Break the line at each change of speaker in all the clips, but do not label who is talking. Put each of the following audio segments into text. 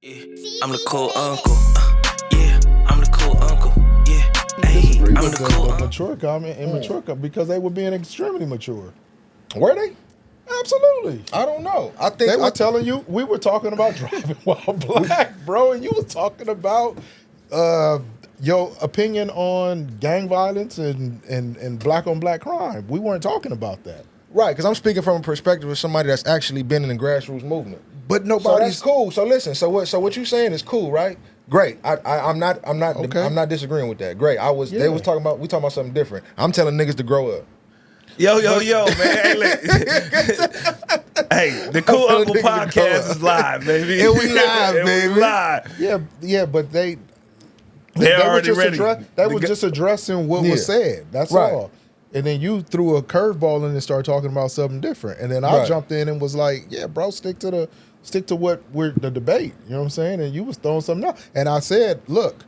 Yeah, I'm the Kool Uncle. Yeah, I'm the Kool Uncle. Yeah, hey, I'm the Kool Uncle.
Mature comment, immature comment, because they were being extremely mature. Were they? Absolutely.
I don't know. I think
They were telling you, we were talking about driving while black, bro, and you was talking about your opinion on gang violence and black on black crime. We weren't talking about that.
Right, because I'm speaking from a perspective of somebody that's actually been in the grassroots movement.
But
So
nobody's
that's cool. So listen. So what you saying is cool, right? Great. I'm not
Okay.
I'm not disagreeing with that. Great. They
Yeah.
was talking about something different. I'm telling niggas to grow up.
Yo, man. Hey, hey, the Kool Uncle
niggas to grow
Podcast
up.
is live, baby.
And we live,
And we
baby.
live.
yeah, but they
They're
were
already
just
ready.
they were just addressing what was
Yeah.
said. That's
Right.
all. And then you threw a curveball in and started talking about something different. And then I
Right.
jumped in and was like, yeah, bro, stick to what we're the debate. You know what I'm saying? And you was throwing something out. And I said, look,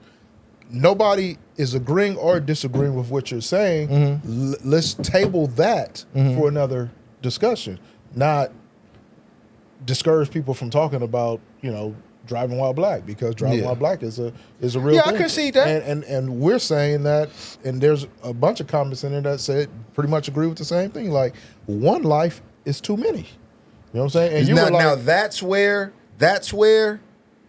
nobody is agreeing or disagreeing with what you're saying.
Mm-hmm.
Let's table that for another discussion, not discourage people from talking about, driving while black, because driving
Yeah.
while black is a real
Yeah,
thing.
I can see that.
And we're saying that, and there's a bunch of comments in there that said pretty much agree with the same thing. Like, one life is too many. You know what I'm saying? And you
now,
were like,
now that's where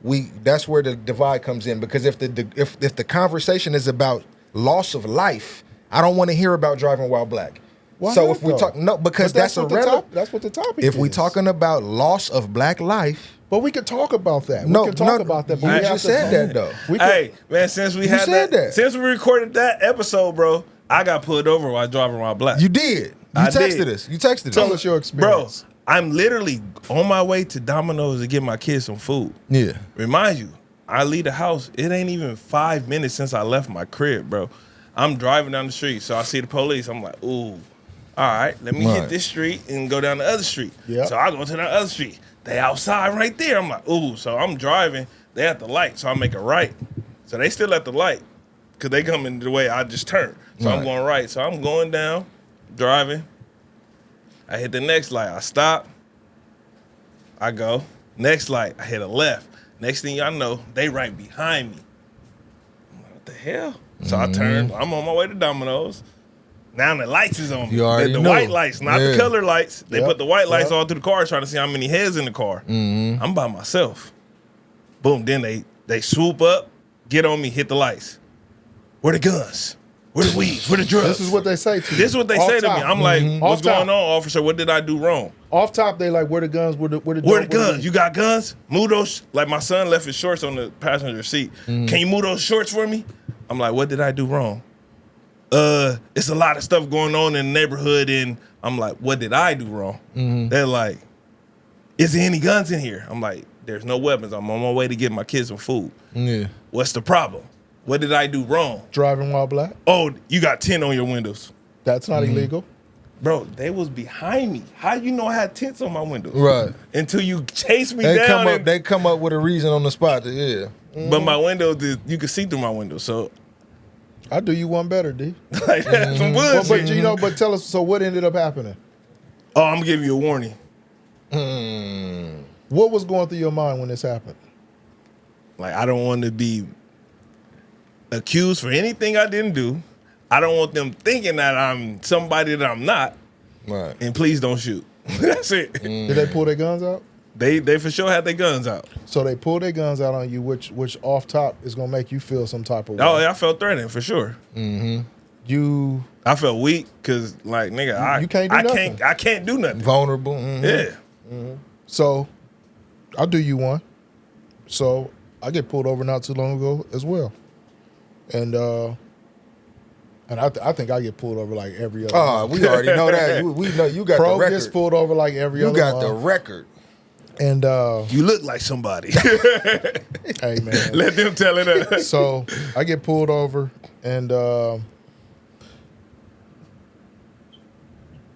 the divide comes in, because if the conversation is about loss of life, I don't want to hear about driving while black.
Why
So
not,
if we
though?
talk because
but
that's
what the
irrelevant.
that's what the topic
If
is.
we talking about loss of black life,
but we could talk about that.
No,
we could talk
no,
about that. But
you
we
just
have to
said
talk-
that, though.
We could,
Hey, man, since we had
said that.
since we recorded that episode, bro, I got pulled over while driving while black.
you did. You
I
texted
did.
us. You texted
tell
us.
us your
Bro,
experience.
I'm literally on my way to Domino's to get my kids some food.
Yeah.
Remind you, I leave the house. It ain't even 5 minutes since I left my crib, bro. I'm driving down the street, so I see the police. I'm like, ooh, all right, let me
Right.
hit this street and go down the other street.
Yep.
So I go to the other street. They outside right there. I'm like, ooh. So I'm driving. They at the light, so I make a right. So they still at the light because they coming the way I just turned. So I'm
Right.
going right. So I'm going down, driving. I hit the next light. I stop. I go. Next light, I hit a left. Next thing y'all know, they right behind me. I'm like, what the hell? So I turned. I'm on my way to Domino's. Now the lights is on me.
You already
the
know.
white lights, not the
Yeah.
color lights. They
Yep.
put the white lights
Yep.
all through the car trying to see how many heads in the car. I'm by myself. Boom. Then they swoop up, get on me, hit the lights. Where the guns? Where the weeds? Where the drugs?
This is what they say to you.
This is what they
Off
say to
top.
me. I'm like, what's
Off top.
going on, officer? What did I do wrong?
Off top, they like, where the guns? Where the
Guns? You got guns? Move those. Like, my son left his shorts on the passenger seat. Can you move those shorts for me? I'm like, what did I do wrong? It's a lot of stuff going on in the neighborhood, and I'm like, what did I do wrong? They're like, is there any guns in here? I'm like, there's no weapons. I'm on my way to get my kids some food.
Yeah.
What's the problem? What did I do wrong?
Driving while black?
Oh, you got 10 on your windows.
That's not illegal.
Bro, they was behind me. How you know I had tents on my windows?
Right.
Until you chase me
They
down.
They come up with a reason on the spot. Yeah.
But my windows, you can see through my windows. So,
I do you one better, D.
like, that's some
Well,
bullshit.
but tell us. So what ended up happening?
Oh, I'm gonna give you a warning.
What was going through your mind when this happened?
Like, I don't want to be accused for anything I didn't do. I don't want them thinking that I'm somebody that I'm not.
Right.
And please don't shoot. That's it.
Did they pull their guns out?
They for sure had their guns out.
So they pulled their guns out on you, which off top is gonna make you feel some type of way.
Oh, yeah, I felt threatened for sure.
You
I felt weak because, like, nigga,
you can't do nothing.
I can't do nothing.
Vulnerable.
Yeah.
so I'll do you one. So I get pulled over not too long ago as well, and I think I get pulled over like every other.
Oh,
month.
we already know that. We know you got
Pro
the record.
gets pulled over like every
You
other
got the
month.
record.
And
You look like somebody.
hey man,
Let them tell it up.
so I get pulled over, and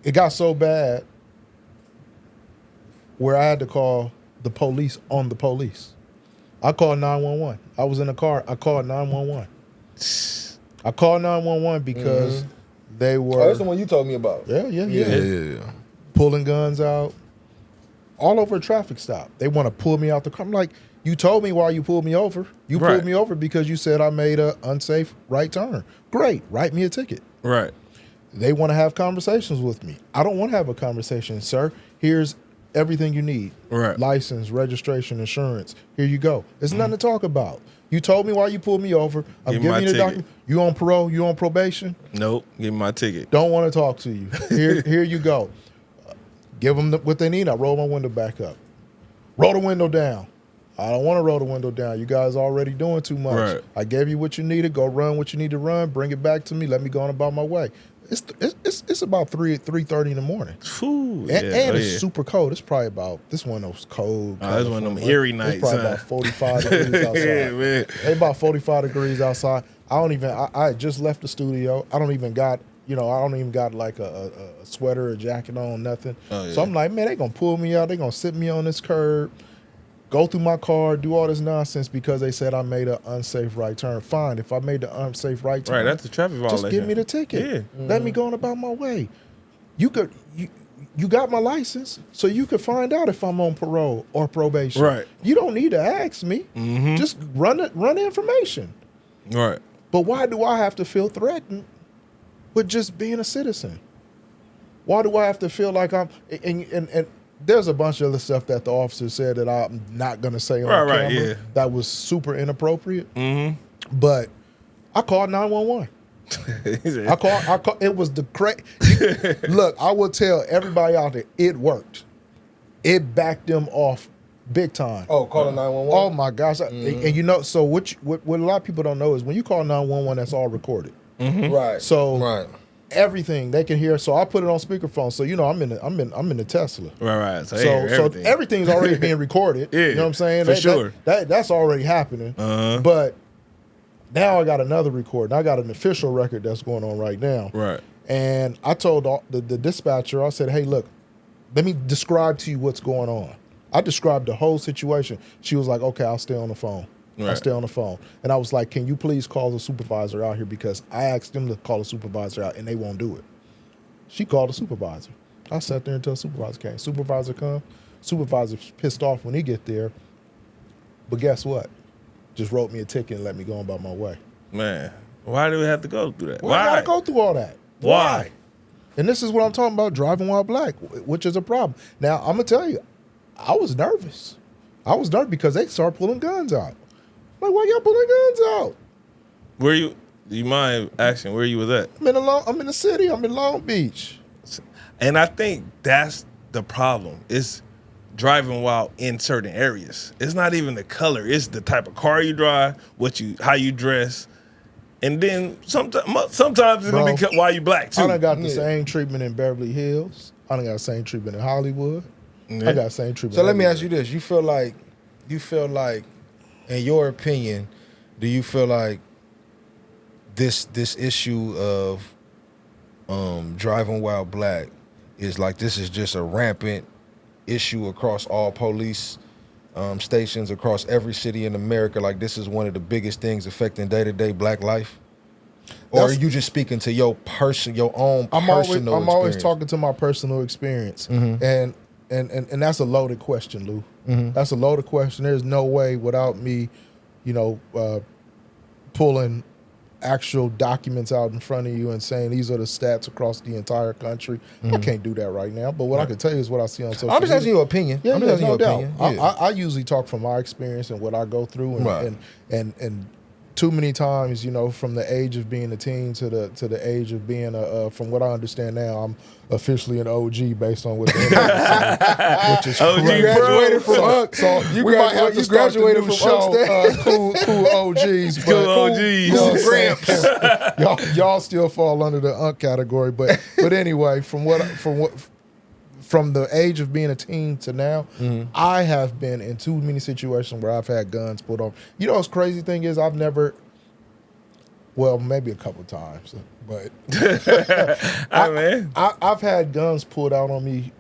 it got so bad where I had to call the police on the police. I called 911. I was in a car. I called 911. I called 911 because they
Oh,
were
that's the one you told me about.
yeah, pulling guns out all over a traffic stop. They want to pull me out the car. I'm like, You told me why you pulled me over. You
Right.
pulled me over because you said I made an unsafe right turn. Great, write me a ticket.
Right.
They want to have conversations with me. I don't want to have a conversation, sir. Here's everything you need.
Right.
License, registration, insurance. Here you go. There's nothing to talk about. You told me why you pulled me over. I'm
Give me my
giving you the
ticket.
document. You on parole? You on probation?
Nope. Give me my ticket.
Don't want to talk to you. Here you go. Give them what they need. I roll my window back up. Roll the window down. I don't want to roll the window down. You guys already doing too much.
Right.
I gave you what you needed. Go run what you need to run. Bring it back to me. Let me go on about my way. It's about 3:30 in the morning.
Whew,
And
yeah.
it's super cold. It's probably about, this one of those cold.
Oh, this one of them eerie nights,
It's probably
huh?
about 45 degrees outside.
Yeah, man.
It's about 45 degrees outside. I just left the studio. I don't even got like a sweater or jacket on, nothing.
Oh, yeah.
So I'm like, man, they gonna pull me out. They gonna sit me on this curb, go through my car, do all this nonsense because they said I made an unsafe right turn. Fine, if I made the unsafe right turn,
Right, that's a traffic violation.
just give me the ticket.
Yeah.
Let me go on about my way. You got my license, so you could find out if I'm on parole or probation.
Right.
You don't need to ask me. Just run the information.
Right.
But why do I have to feel threatened with just being a citizen? Why do I have to feel like I'm and there's a bunch of other stuff that the officer said that I'm not gonna say on camera
yeah.
that was super inappropriate.
Mm-hmm.
But I called 911. I called. It was the Look, I will tell everybody out there, it worked. It backed them off big time.
Oh, calling 911.
Oh my gosh! And you know, so what a lot of people don't know is when you call 911, that's all recorded.
Right.
So
right.
everything they can hear. So I put it on speakerphone. So you know, I'm in the Tesla.
Right. So,
So everything's already being recorded.
Yeah,
You know what I'm saying?
for sure.
That's already happening. But now I got another recording. I got an official record that's going on right now.
Right.
And I told the dispatcher, I said, hey, look, let me describe to you what's going on. I described the whole situation. She was like, okay, I'll stay on the phone. I'll
Right.
stay on the phone. And I was like, can you please call the supervisor out here? Because I asked them to call the supervisor out and they won't do it. She called the supervisor. I sat there until the supervisor came. Supervisor come. Supervisor's pissed off when he get there. But guess what? Just wrote me a ticket and let me go on about my way.
Man, why do we have to go through that?
Why? I gotta go through all that?
Why?
And this is what I'm talking about, driving while black, which is a problem. Now, I'm gonna tell you, I was nervous. I was nervous because they started pulling guns out. Like, why y'all pulling guns out?
Do you mind asking where you was at?
I'm in the city. I'm in Long Beach.
And I think that's the problem. It's driving while in certain areas. It's not even the color. It's the type of car you drive, how you dress. And then sometimes it's going to be why you black, too.
I done got the same treatment in Beverly Hills. I done got the same treatment in Hollywood.
Yeah.
I got the same treatment.
So let me
everywhere.
ask you this: you feel like, in your opinion, do you feel like this issue of driving while black is like this is just a rampant issue across all police stations across every city in America? Like this is one of the biggest things affecting day-to-day black life? Or are you just speaking to your own personal
I'm always
experience?
talking to my personal experience, and that's a loaded question, Lou. That's a loaded question. There's no way without me, pulling actual documents out in front of you and saying these are the stats across the entire country. I can't do that right now. But what I can tell you is what I see on social media.
I'm just asking your opinion.
Yeah,
I'm just asking
no
your
doubt.
opinion. Yeah.
I usually talk from my experience and what I go through, and too many times, from the age of being a teen to the age of being from what I understand now, I'm officially an OG based on what the which is
OG
crazy.
graduated from Unks.
So we might have to start the
graduated
new
from
show, cool OGs, but
Cool OGs.
you know what I'm saying? y'all still fall under the Unk category, but anyway, from the age of being a teen to now, I have been in too many situations where I've had guns put on. You know what's crazy thing is I've never, well, maybe a couple times, but I've had guns pulled out on me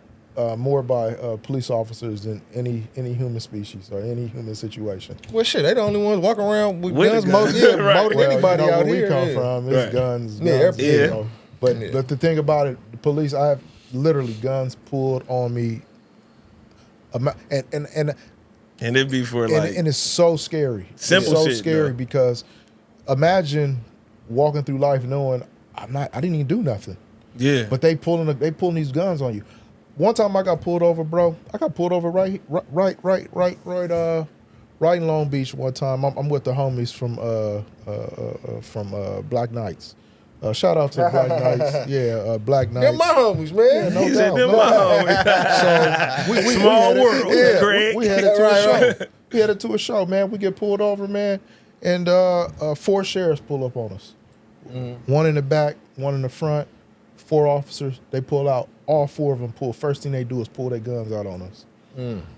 more by police officers than any human species or any human situation.
Well, shit, they the only ones walking around with
With
guns
the
more
guns.
than
Right.
anybody
where
out
we
here.
come
yeah.
from, it's
Right.
guns.
Yeah,
guns,
yeah.
But
Yeah.
but the thing about it, the police, I have literally guns pulled on me, and
And it'd be for like,
and it's so scary.
Simple
it's so
shit,
scary
though.
because imagine walking through life knowing I didn't even do nothing.
yeah.
But they pulling these guns on you. One time I got pulled over, bro. I got pulled over right in Long Beach one time. I'm with the homies from Black Knights. Shout out to Black Knights. Yeah, Black Knights.
They're my homies, man.
Yeah, no
He said,
doubt,
"Them
no
my
doubt.
homies."
So we
Small
headed-
world,
yeah,
Greg.
we headed to
Right,
a show.
right.
We headed to a show, man. We get pulled over, man, and 4 sheriffs pull up on us. One in the back, one in the front. 4 officers. They pull out. All 4 of them pull. First thing they do is pull their guns out on us.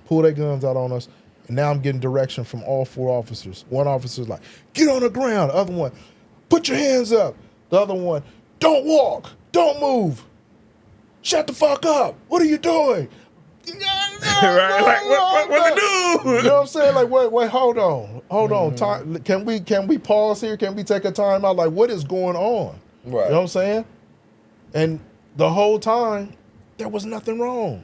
Pull their guns out on us. And now I'm getting direction from all 4 officers. One officer's like, "Get on the ground." The other one, "Put your hands up." The other one, "Don't walk. Don't move. Shut the fuck up. What are you doing?"
Right, like, what to do?
You know what I'm saying? Like, wait, hold on. Time, can we pause here? Can we take a time out? Like, what is going on?
Right.
You know what I'm saying? And the whole time, there was nothing wrong.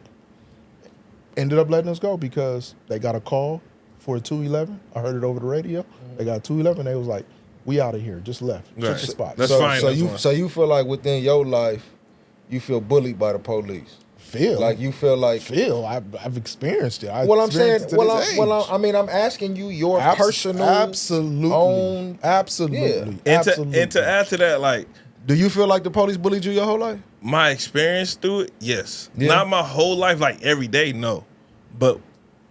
Ended up letting us go because they got a call for a 211. I heard it over the radio. They got a 211. They was like, "We out of here." Just left.
Right.
Took the spot.
That's
so,
fine.
So
that's
you
fine.
so you feel like within your life, you feel bullied by the police.
Feel
Like you feel like.
I've experienced it.
Well, I'm saying. I mean, I'm asking you your personal, own.
Absolutely.
And to add to that, like,
Do you feel like the police bullied you your whole life?
my experience through it, yes.
Yeah.
Not my whole life, like every day, no. But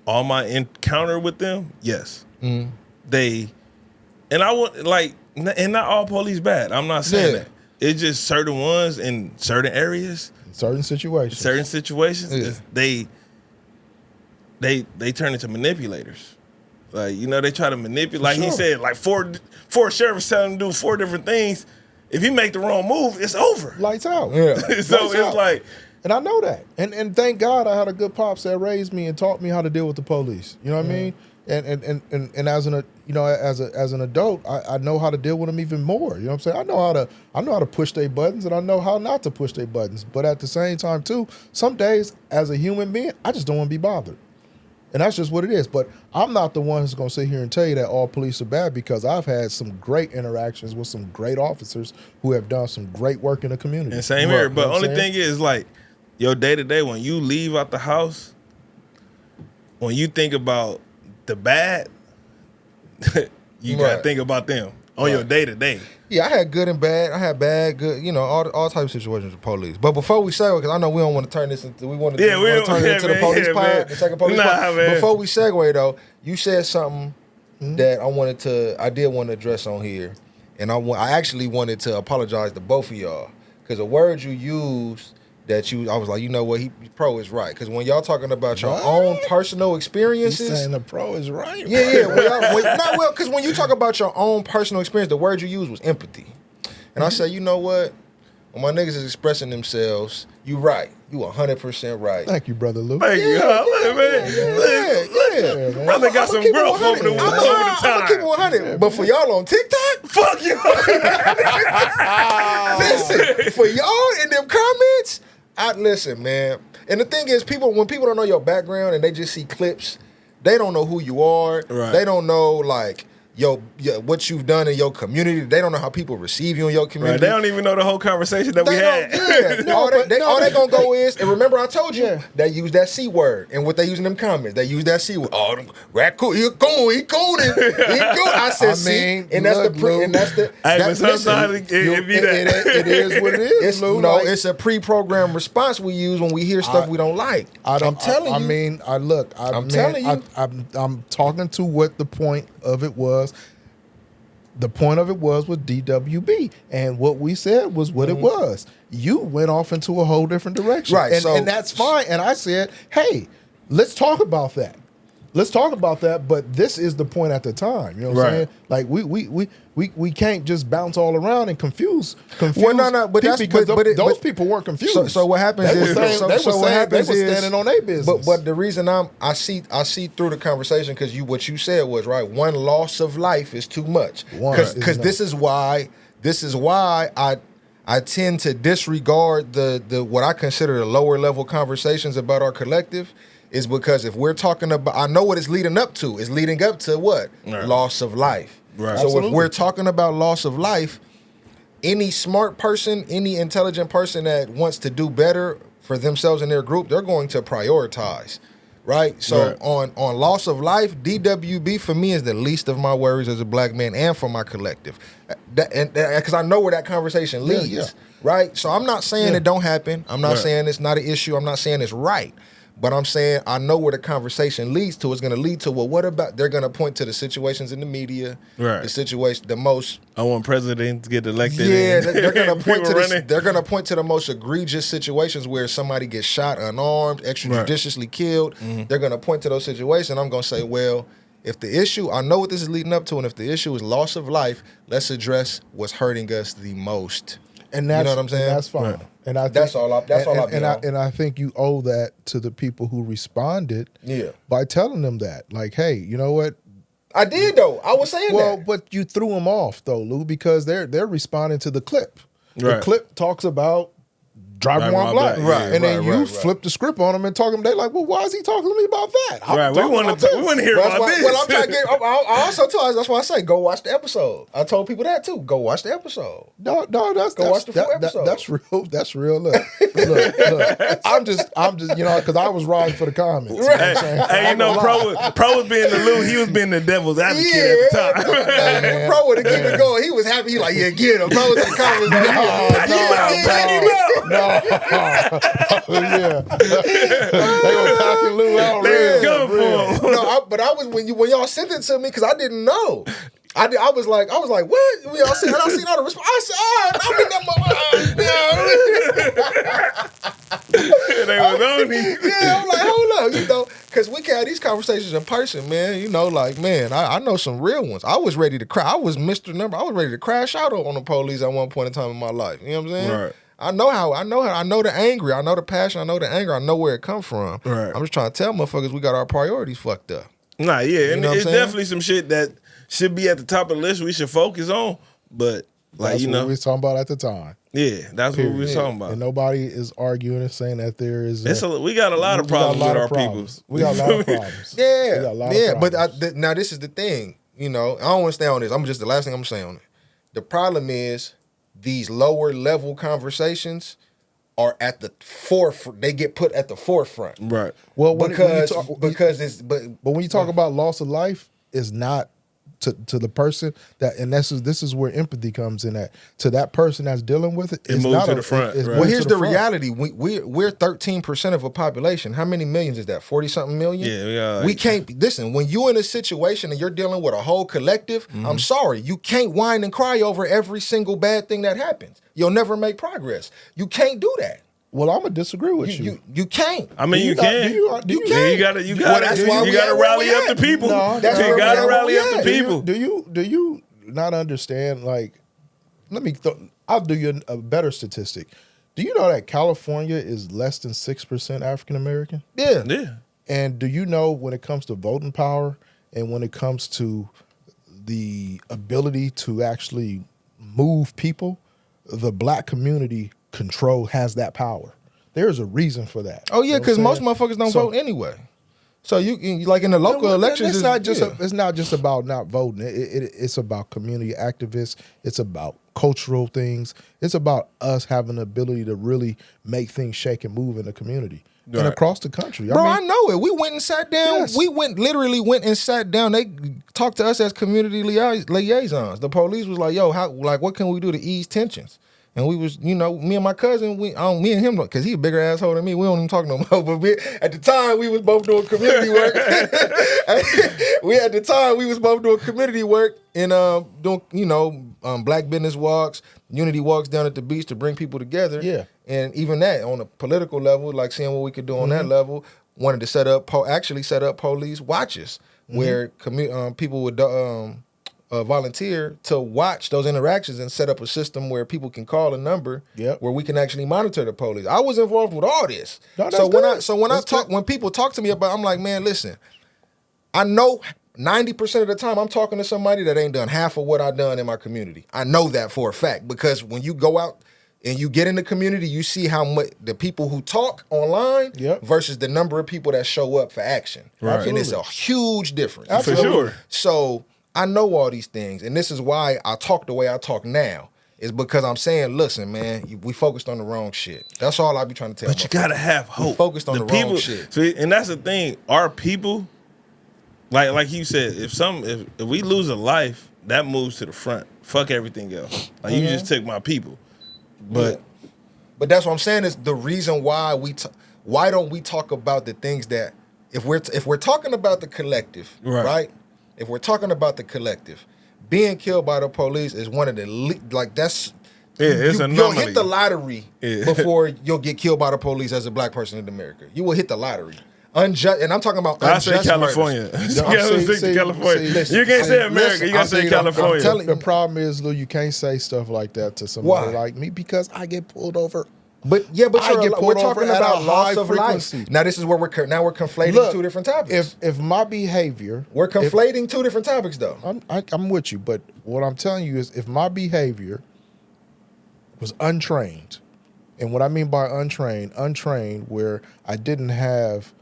all my encounter with them, yes. They, and I want, like, and not all police bad. I'm not saying
Yeah.
that. It's just certain ones in certain areas,
certain situations.
is they turn into manipulators. Like, you know, they try to manipulate. Like he
sure.
said, like four sheriffs telling him to do 4 different things. If he make the wrong move, it's over.
Lights out.
Yeah.
So
Lights
it's
out.
like,
And I know that. And thank God I had a good pops that raised me and taught me how to deal with the police. You know what I mean? And as an as an adult, I know how to deal with them even more. You know what I'm saying? I know how to push their buttons and I know how not to push their buttons. But at the same time too, some days as a human being, I just don't want to be bothered. And that's just what it is. But I'm not the one who's going to sit here and tell you that all police are bad because I've had some great interactions with some great officers who have done some great work in the community.
and same
Right,
here.
you know
But
what I'm
only
saying?
thing is, like, your day to day, when you leave out the house, when you think about the bad, you gotta
Right.
think about them on your day to day.
Yeah, I had good and bad. I had bad, good, you know, all types of situations with police. But before we segue, because I know we don't want to turn this into, we want to
Yeah, we don't-
turn it
yeah,
into the
man,
police
yeah,
pod,
man.
the second police
Nah,
pod.
man.
Before we segue though, you said something that I did want to address on here, and I actually wanted to apologize to both of y'all because the words you used I was like, you know what, he pro is right. Because when y'all talking about your
What?
own personal
He's
experiences,
saying the pro is right.
yeah. Because when you talk about your own personal experience, the word you used was empathy. And I say, you know what? When my niggas is expressing themselves, you right. You 100% right.
Thank you, Brother Lou.
Thank you, huh? Look, man.
Yeah,
man.
Brother got some growth over the
I'm gonna keep it
time.
100. But for y'all on TikTok,
Fuck you.
listen, for y'all in them comments, listen, man. And the thing is, when people don't know your background and they just see clips, they don't know who you are.
Right.
They don't know like what you've done in your community. They don't know how people receive you in your
Right,
community.
they don't even know the whole conversation that we
They
had.
don't, yeah. all they gonna go is, and remember I told you,
Yeah.
they use that C word, and what they use in them comments, they use that C word. Oh, them raccoon, he cool. I said,
mean,
and that's
look,
the pre,
Lou.
and that's the.
Hey,
that-
but sometimes
listen,
it be that.
It is what it is,
it's
Lou.
no,
Like,
it's a pre-programmed response we use when we hear stuff we don't like. I'm telling you.
I mean, I'm
telling you.
I'm talking to what the point of it was. The point of it was with DWB, and what we said was what it was. You went off into a whole different direction,
Right,
And,
so-
and that's fine. And I said, hey, let's talk about that. Let's talk about that. But this is the point at the time. You know what I'm saying? Like we can't just bounce all around and confuse.
Well, no, but
people
that's
because those
but-
people weren't confused.
So what happens
They
is
were saying,
so
they
what
were
happens is
standing on their business.
But the reason I see through the conversation because what you said was right. One loss of life is too much. Because this is why I tend to disregard the what I consider the lower level conversations about our collective. is because if we're talking about, I know what it's leading up to. It's leading up to what?
Right.
Loss of life.
Right.
So
Absolutely.
if we're talking about loss of life, any smart person, any intelligent person that wants to do better for themselves and their group, they're going to prioritize. Right? So
Right.
on loss of life, DWB for me is the least of my worries as a black man and for my collective. Because I know where that conversation leads.
yeah.
Right? So I'm not saying it don't happen. I'm not
Right.
saying it's not an issue. I'm not saying it's right. But I'm saying I know where the conversation leads to. It's going to lead to, well, what about, they're going to point to the situations in the media,
Right.
the situation, the most,
I want presidents to get elected.
yeah,
and
they're going to point
people
to this,
running.
they're going to point to the most egregious situations where somebody gets shot unarmed, extrajudiciously killed. They're going to point to those situations. I'm going to say, well, if the issue, I know what this is leading up to, and if the issue is loss of life, let's address what's hurting us the most.
And that's,
you know what I'm saying?
And that's fine.
Right.
And I think,
That's all I be on.
and I think you owe that to the people who responded.
Yeah.
By telling them that, like, hey, you know what?
I did though. I was saying
Well,
that.
but you threw them off though, Lou, because they're responding to the clip. The
Right.
clip talks about driving while black,
Right,
and then
right,
you
right.
flip the script on them and talk them. They like, well, why is he talking to me about that? I'm
Right, we
talking
want
about
to
this.
hear
That's
about
why,
this.
well, I'm trying to get. I also told. That's why I say go watch the episode. I told people that too. Go watch the episode.
No, that's
watch the full episode.
that's real. That's real. Look. I'm just, you know, because I was riding for the comments. You know what I'm saying?
Hey, you know, Pro was being the Lou, he was being the devil's advocate at the time.
Hey, Pro would have keep it going. He was happy. He like, yeah, get him. Pro was in the comments. Like,
Yeah. They were packing Lou out real.
Go for him.
No, but I was when y'all sent it to me because I didn't know. I was like, what? When y'all sent, and I seen all the response. I said, I'm in that
They was on me.
Yeah, I'm like, hold up, you know, because we can have these conversations in person, man. You know, like, man, I know some real ones. I was ready to cry. I was Mr. Number. I was ready to crash out on the police at one point in time in my life. You know what I'm saying?
Right.
I know the angry. I know the passion. I know the anger. I know where it come from.
Right.
I'm just trying to tell motherfuckers we got our priorities fucked up.
Nah, yeah, and
know what
it's
I'm saying?
definitely some shit that should be at the top of the list we should focus on. But, like,
That's
you
what
know,
we was talking about at the time.
yeah, that's what we was talking about.
And nobody is arguing and saying that there is.
We got a lot of problems with our
problems.
peoples.
We got a lot of problems. We got a lot of
Yeah. But
problems.
now this is the thing. You know, I don't want to stay on this. I'm just the last thing I'm saying on it. The problem is these lower level conversations are at the forefront. They get put at the forefront.
Right.
Well,
Because it's
But when you talk about loss of life, it's not to the person that, and this is where empathy comes in at. To that person that's dealing with it, it's
moves
not
to the front, right.
Well, here's the
front.
reality. We're 13% of a population. How many millions is that? 40-something million?
Yeah, we got, like-
we can't listen. When you're in a situation and you're dealing with a whole collective, I'm sorry, you can't whine and cry over every single bad thing that happens. You'll never make progress. You can't do that.
Well, I'm gonna disagree with you.
You can't.
I mean, you can.
You
Yeah, you gotta
that's why we at where
rally
we
up
at.
the people.
No,
that's
you
where we
gotta
at,
rally
where
up
we
the
at.
people.
Do you not understand? Like, I'll do you a better statistic. Do you know that California is less than 6% African American?
Yeah.
Yeah.
And do you know when it comes to voting power and when it comes to the ability to actually move people, the black community has that power. There's a reason for that.
Oh yeah,
You know
because
what I'm
most
saying?
motherfuckers don't
So-
vote anyway. So you like in the local elections,
It's not just
yeah.
it's not just about not voting. It's about community activists. It's about cultural things. It's about us having the ability to really make things shake and move in the community and
Right.
across the country.
Bro,
I
I
mean,
know it. We went and sat down.
Yes.
We literally went and sat down. They talked to us as community liaisons. The police was like, "Yo, what can we do to ease tensions?" And we was, me and my cousin, me and him, because he a bigger asshole than me. We don't even talk no more. But at the time, we was both doing community work. We was both doing community work and doing, black business walks, unity walks down at the beach to bring people together.
Yeah.
And even that on a political level, like seeing what we could do on that level, wanted to set up police watches where people would volunteer to watch those interactions and set up a system where people can call a number where we can actually monitor the police. I was involved with all this.
No, that's good.
When people talk to me about, I'm like, man, listen, I know 90% of the time I'm talking to somebody that ain't done half of what I've done in my community. I know that for a fact because when you go out and you get in the community, you see how much the people who talk online versus the number of people that show up for action.
Right.
And it's a huge difference.
For sure.
So I know all these things, and this is why I talk the way I talk now. Is because I'm saying, listen, man, we focused on the wrong shit. That's all I be trying to tell.
But you gotta have hope.
We focused on the wrong shit.
See, and that's the thing. Our people, like you said, if we lose a life, that moves to the front. Fuck everything else. Like you just took my people. But
that's what I'm saying is the reason why why don't we talk about the things that if we're talking about the collective, right? If we're talking about the collective. Being killed by the police is one of the that's
it's an anomaly.
You'll hit the lottery before you'll get killed by the police as a black person in America. You will hit the lottery. Unjust, and I'm talking about unjust
I say California. California. You can't say America. You gotta say California.
The problem is, Lou, you can't say stuff like that to somebody like me because I get pulled over.
But we're talking about loss of life. Now this is where we're conflating two different topics.
If my behavior,
we're conflating two different topics though.
I'm with you, but what I'm telling you is, if my behavior was untrained, and what I mean by untrained, where I didn't have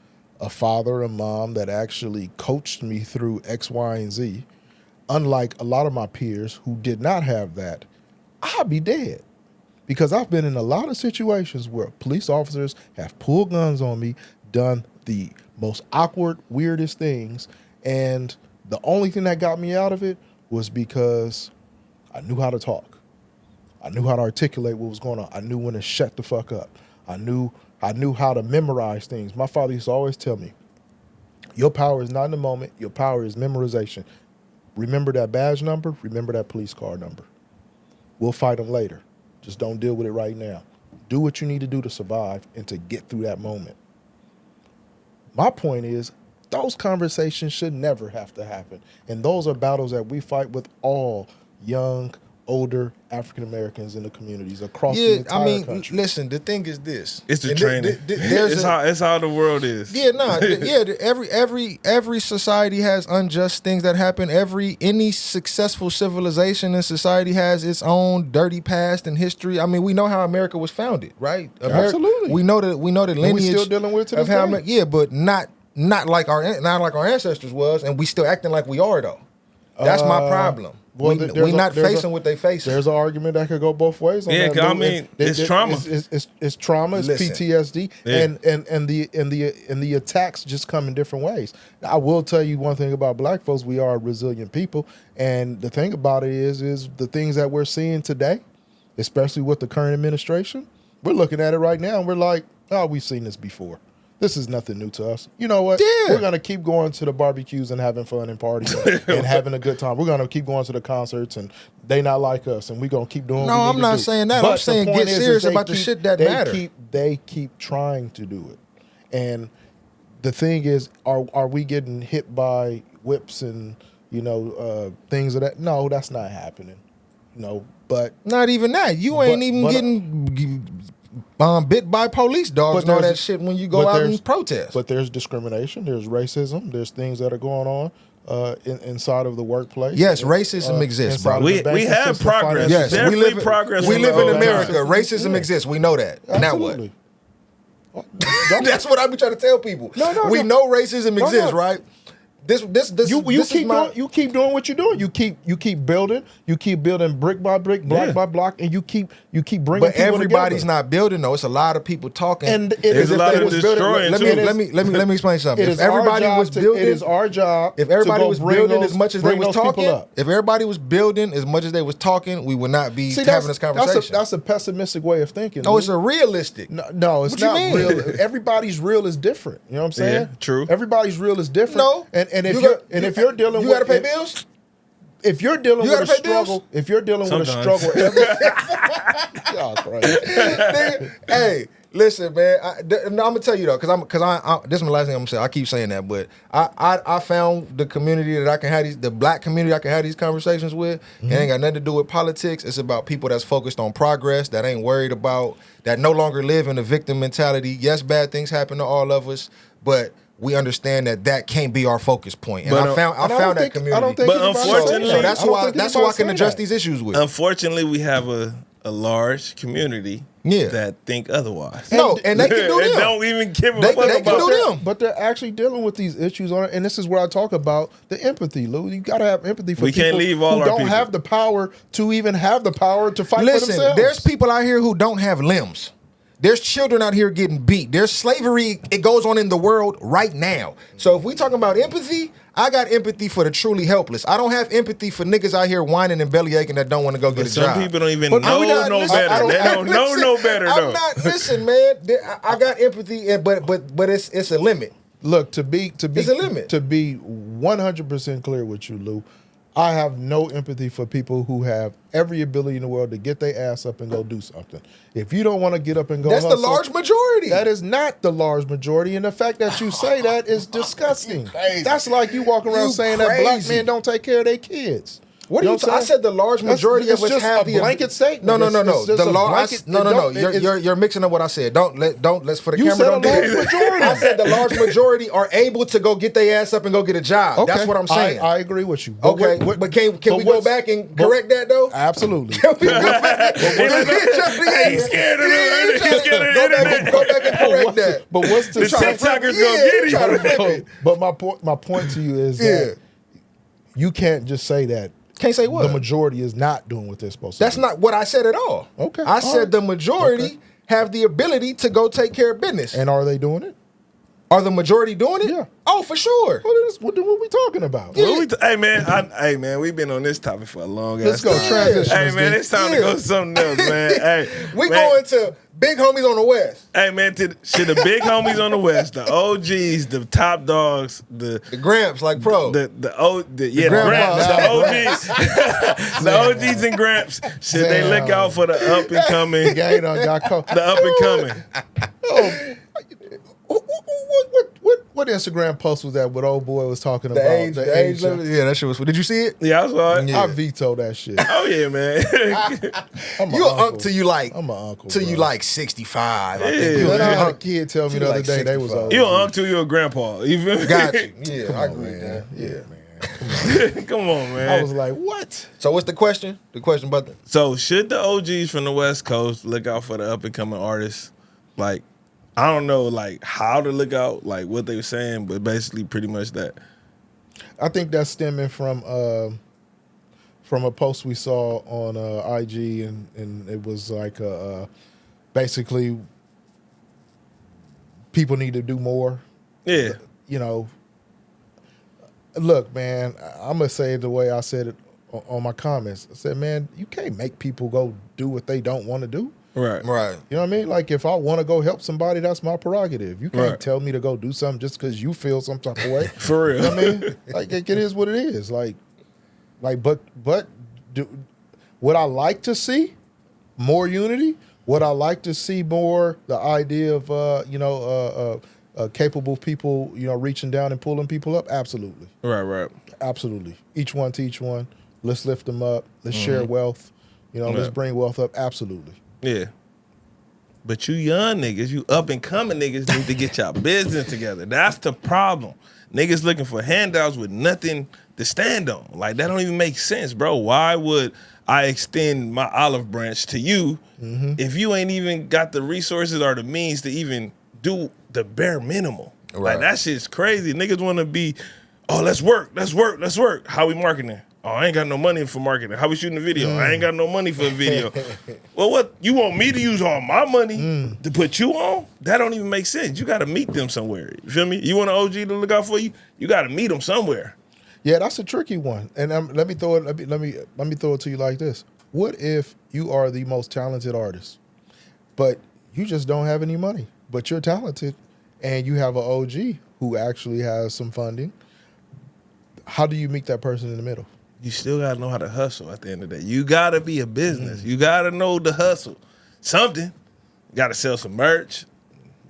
a father or mom that actually coached me through X, Y, and Z, unlike a lot of my peers who did not have that, I'd be dead. Because I've been in a lot of situations where police officers have pulled guns on me, done the most awkward, weirdest things, and the only thing that got me out of it was because I knew how to talk. I knew how to articulate what was going on. I knew when to shut the fuck up. I knew how to memorize things. My father used to always tell me, your power is not in the moment, your power is memorization. Remember that badge number, remember that police car number. We'll fight them later. Just don't deal with it right now. Do what you need to do to survive and to get through that moment. My point is, those conversations should never have to happen. And those are battles that we fight with all young, older African Americans in the communities across the entire country.
Listen, the thing is this.
It's the training. It's how the world is.
Every society has unjust things that happen. Any successful civilization and society has its own dirty past and history. I mean, we know how America was founded, right?
Absolutely.
We know the lineage. And
we're still dealing with it to this day.
But not like our ancestors was, and we still acting like we are though. That's my problem. Well, we're not facing what they facing.
There's an argument that could go both ways. On that.
I mean, it's trauma.
It's trauma. It's PTSD, and the attacks just come in different ways. I will tell you one thing about black folks: we are a resilient people, and the thing about it is the things that we're seeing today, especially with the current administration, we're looking at it right now, and we're like, oh, we've seen this before. This is nothing new to us. You know what?
Yeah.
We're going to keep going to the barbecues and having fun and partying and having a good time. We're going to keep going to the concerts, and they not like us, and we're going to keep doing what we need to do.
No, I'm not saying that. I'm saying get serious about the shit that matter.
They keep trying to do it. And the thing is, are we getting hit by whips and, things of that? No, that's not happening. But
not even that. You ain't getting bit by police dogs and all that shit when you go out and protest.
But there's discrimination, there's racism, there's things that are going on inside of the workplace.
Yes, racism exists, bro.
We have progress.
Yes,
we live
in America. Racism exists. We know that.
Absolutely.
Now what? That's what I be trying to tell people. We know racism exists, right? You
keep doing what you're doing. You keep building. You keep building brick by brick, block by block, and you keep bringing.
But people everybody's together. Not building though. It's a lot of people talking.
And
there's a lot of destroying.
Let me explain something. If everybody was building,
it is our job.
If everybody was building as much as they was talking, if everybody was building as much as they was talking, we would not be having this conversation.
That's a pessimistic way of thinking.
No, it's a realistic.
No, it's not real. Everybody's real is different. You know what I'm saying?
Yeah, true.
Everybody's real is different.
No.
And if you're dealing,
you gotta pay bills.
If you're dealing with a struggle, y'all crazy.
Hey, listen, man. I'm gonna tell you though, because this is my last thing I'm gonna say. I keep saying that, but I found the community that I can have the black community I can have these conversations with. It ain't got nothing to do with politics. It's about people that's focused on progress, that ain't worried about, that no longer live in a victim mentality. Yes, bad things happen to all of us, but we understand that can't be our focus point. And I found that community.
But unfortunately,
that's who I can address these issues with.
Unfortunately, we have a large community that think otherwise.
No, and they can do
And
them.
don't even give a
They
fuck
can
about
do
that.
them.
But they're actually dealing with these issues on it, and this is where I talk about the empathy, Lou. You gotta have empathy for
We
people
can't leave all
who
our
don't
people.
have the power to even have the power to fight for
Listen,
themselves.
there's people out here who don't have limbs. There's children out here getting beat. There's slavery. It goes on in the world right now. So if we talking about empathy, I got empathy for the truly helpless. I don't have empathy for niggas out here whining and belly aching that don't want to go get a
Some
job.
people don't even
But
know
we not-
no
listen,
better. They don't know no better though.
I'm not. Listen, man. I got empathy, but it's a limit.
Look, to be
There's a limit.
to be 100% clear with you, Lou, I have no empathy for people who have every ability in the world to get their ass up and go do something. If you don't want to get up and go
That's the
hustle,
large majority.
That is not the large majority, and the fact that you say that is disgusting.
crazy.
That's like you walking around
You
saying that black
crazy.
men don't take care of their kids.
What do you? I said the large majority of us
just
have
a
the
blanket statement.
No.
It's just
The
a
large.
blanket-
No.
it don't-
You're mixing up what I said. Let's for the
You
camera.
said a
Don't do
large
it.
majority.
I said the large majority are able to go get their ass up and go get a job.
Okay.
That's what I'm saying.
I agree with you.
Okay, but can we go back and correct that though?
Absolutely.
Can we go back?
He's scared of it. He's scared of the internet.
Go back and correct that.
But what's the
The TikTokers gonna get him.
Flip it.
But my point to you is that you can't just say that
Can't say what?
the majority is not doing what they're supposed to
That's
do.
not what I said at all.
Okay.
I
All
said
right.
the majority
Okay.
have the ability to go take care of business.
And are they doing it?
Are the majority doing it?
Yeah.
Oh, for sure.
What we talking about?
Hey man, we've been on this topic for a long
Let's
ass
go
time.
transition.
Hey man, it's time to go to something else, man. Hey,
We
man.
going to big homies on the west.
Hey man, to the big homies on the west, the OGs, the top dogs,
The Gramps, like pro.
the Gramps, the
grandpas.
OGs, the OGs and Gramps. Should they look out for the up and coming,
Gang done got caught.
the up and coming?
What Instagram post was that? What old boy was talking
the
about?
age limit. Yeah, that shit was. Did you see it?
Yeah, I saw it.
Yeah.
I veto that shit.
Oh yeah, man.
I'm
You an unk till you like.
I'm an uncle.
Till you
bro.
like 65. I
Yeah.
think you
Then I had a
unk.
kid tell me
till
the
you
other
like
day they was
65.
old.
You an uncle, you a grandpa. You feel me?
Got you. Yeah, I agree with that.
Yeah, man.
Come on, man.
I was like, what?
So what's the question? The question about the
So should the OGs from the West Coast look out for the up and coming artists? Like, I don't know, like how to look out, like what they were saying, but basically pretty much that.
I think that's stemming from a post we saw on IG, and it was like basically people need to do more.
Yeah.
You know, look, man, I'm gonna say it the way I said it on my comments. I said, man, you can't make people go do what they don't want to do.
Right.
right?
You know what I mean? Like, if I want to go help somebody, that's my prerogative. You can't
Right.
tell me to go do something just because you feel some type of way.
For real.
You know what I mean? Like, it is what it is. Like, but would I like to see more unity? Would I like to see more the idea of capable people, reaching down and pulling people up? Absolutely,
Right.
absolutely. Each one teach one. Let's lift them up. Let's share wealth. Let's
Right.
bring wealth up. Absolutely.
Yeah. But you young niggas, you up and coming niggas need to get your business together. That's the problem. Niggas looking for handouts with nothing to stand on. Like, that don't even make sense, bro. Why would I extend my olive branch to you if you ain't even got the resources or the means to even do the bare minimum?
Right.
Like, that shit's crazy. Niggas want to be, let's work. How we marketing? Oh, I ain't got no money for marketing. How we shooting a video? I ain't got no money for a video. Well, what? You want me to use all my money to put you on? That don't even make sense. You got to meet them somewhere. You feel me? You want an OG to look out for you? You got to meet them somewhere.
Yeah, that's a tricky one. And let me throw it to you like this. What if you are the most talented artist, but you just don't have any money, but you're talented, and you have an OG who actually has some funding? How do you meet that person in the middle?
You still got to know how to hustle at the end of the day. You got to be a business. You got to know the hustle. Something. You got to sell some merch.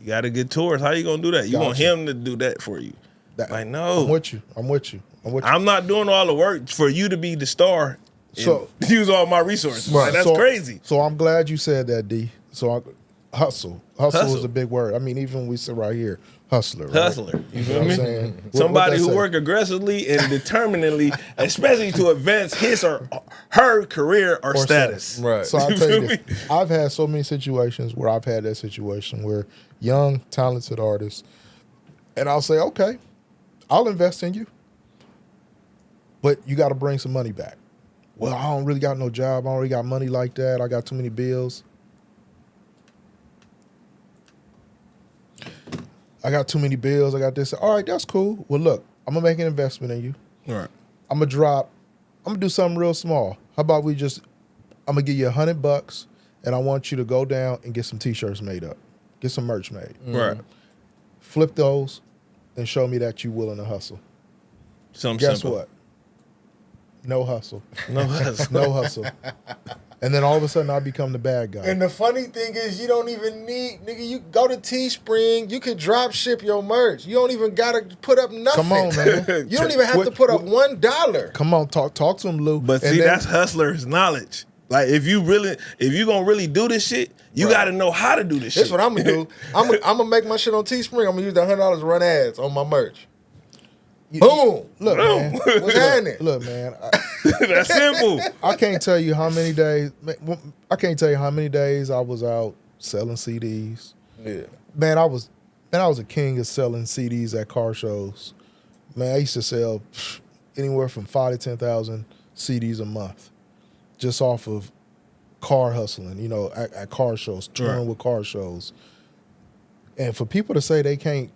You got to get tours. How you going to do that? You want him to do that for you. Like, no.
I'm with you.
I'm not doing all the work for you to be the star and
So-
use all my resources. Like, that's crazy.
So I'm glad you said that, D. So hustle
Hustle.
is a big word. I mean, even when we sit right here, hustler. Right?
Hustler. You feel
what
me?
I'm saying?
Somebody
What
who
that say?
work aggressively and determinedly, especially to advance his or her career or status.
Right.
So I'll
You
tell you
feel
this.
me?
I've had so many situations where I've had that situation where young, talented artists, and I'll say, okay, I'll invest in you, but you got to bring some money back. Well, I don't really got no job. I don't really got money like that. I got too many bills. I got too many bills. I got this. All right, that's cool. Well, look, I'm going to make an investment in you.
All right.
I'm going to do something real small. How about I'm going to give you $100 and I want you to go down and get some t-shirts made up. Get some merch made.
Right.
Flip those and show me that you're willing to hustle.
Something
Guess
simple.
what? No hustle.
No hustle.
No hustle. And then all of a sudden I become the bad guy.
And the funny thing is, you don't even need, nigga, you go to Teespring, you can drop ship your merch. You don't even got to put up nothing.
Come on, man.
You don't even have to put up $1.
Come on, talk to him, Lou.
But
And
see,
then-
that's hustler's knowledge. Like if you gonna really do this shit, you gotta know how to do this shit.
That's what I'm going to do. I'm gonna make my shit on Teespring. I'm going to use the $100 to run ads on my merch. Boom.
Look, man.
What's happening?
Look, man.
That's simple.
I can't tell you how many days. I can't tell you how many days I was out selling CDs.
Yeah.
Man, I was a king of selling CDs at car shows. Man, I used to sell anywhere from 5,000 to 10,000 CDs a month, just off of car hustling. You know, at car shows, touring with car shows. And for people to say they can't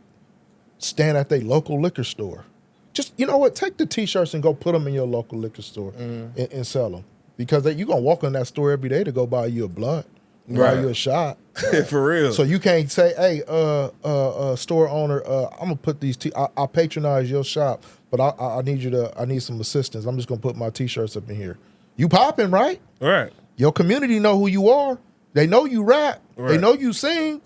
stand at their local liquor store, just, you know what, take the t-shirts and go put them in your local liquor store and sell them. Because you're going to walk in that store every day to go buy you a blunt, buy you a shot.
For real.
So you can't say, hey, store owner, I'm going to put these, I'll patronize your shop, but I need some assistance. I'm just going to put my t-shirts up in here. You popping, right?
Right.
Your community know who you are. They know you rap.
Right.
They know you sing.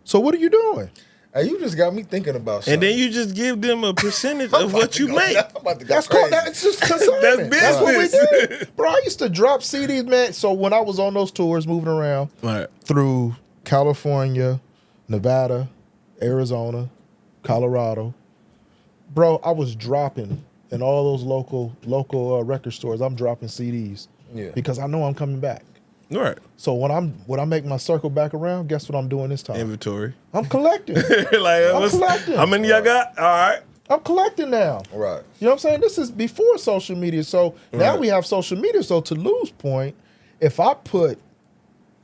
So what are you doing?
Hey, you just got me thinking about something.
And then you just give them a percentage of what you make.
I'm about to go
That's
crazy.
called. That's just consignment.
That's
what we
business.
did, bro. I used to drop CDs, man. So when I was on those tours, moving around
Right.
through California, Nevada, Arizona, Colorado, bro, I was dropping in all those local record stores. I'm dropping CDs, because I know I'm coming back.
Right.
So when I make my circle back around, guess what I'm doing this time?
Inventory.
I'm collecting.
I'm
collecting.
How many y'all got? All right.
I'm collecting now.
Right.
You know what I'm saying? This is before social media. So now we have social media. So to Lou's point, if I got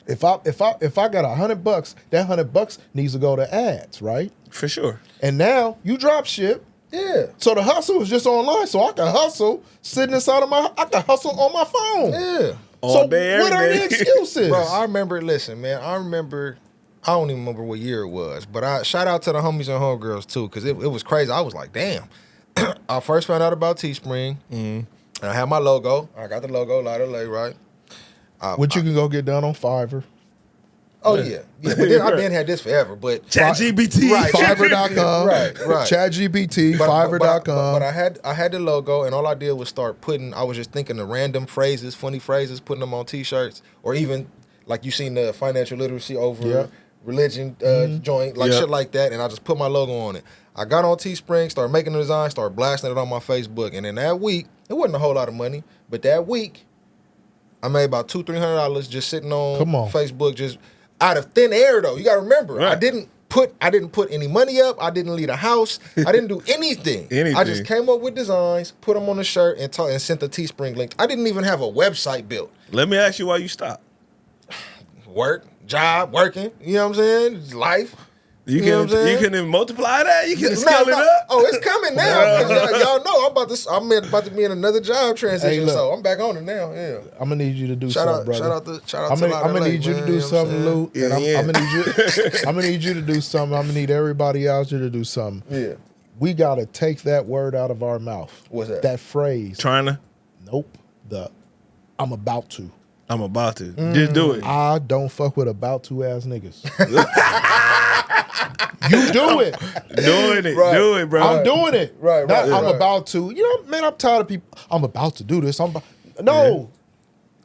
$100, that $100 needs to go to ads, right?
For sure.
And now you drop ship.
Yeah.
So the hustle is just online. So I can hustle sitting inside of I can hustle on my phone.
Yeah.
All
So
day,
what
every
are
day.
the excuses?
Bro, I remember, listen, man, I don't even remember what year it was, but I shout out to the homies and homegirls too, because it was crazy. I was like, damn. I first found out about Teespring, and I had my logo. I got the logo, Lighter Lay, right?
Which you can go get done on Fiverr.
Oh, yeah. But then I've been had this forever, but
ChatGPT.
Right.
Fiverr.com.
Right.
ChatGPT, Fiverr.com.
But I had the logo, and all I did was start I was just thinking of random phrases, funny phrases, putting them on T-shirts, or even like you seen the financial literacy over religion joint, like shit like that, and I just put my logo on it. I got on Teespring, started making the design, started blasting it on my Facebook, and in that week, it wasn't a whole lot of money, but that week, I made about $200-300 just sitting on Facebook, just out of thin air though. You gotta remember,
Right.
I didn't put any money up. I didn't leave the house. I didn't do anything. I just came up with designs, put them on the shirt, and sent the Teespring link. I didn't even have a website built.
Let me ask you why you stopped.
Work, job, working. You know what I'm saying? It's life.
You
know what I'm saying?
can even multiply that. You can
No,
scale it up.
Oh, it's coming now. 'Cause y'all know I'm about to be in another job transition,
Hey, look.
so I'm back on it now. Yeah.
I'm gonna need you to do
Shout
something,
out,
brother.
shout out
I'm
to
gonna
Lighter
need
Lay,
you to
man,
do
you know what
something,
I'm
Lou.
Yeah,
And
yeah.
I'm gonna need you to do something. I'm gonna need everybody out here to do something.
Yeah.
We gotta take that word out of our mouth.
What's that?
That phrase.
Trying to.
Nope. I'm about to.
I'm about to. Just do it.
I don't fuck with about to ass niggas. You do it.
Doing it.
Right.
Do it, bro.
I'm doing it.
Right,
Not,
right,
I'm
right.
about to. You know, man, I'm tired of people. I'm about to do this. No.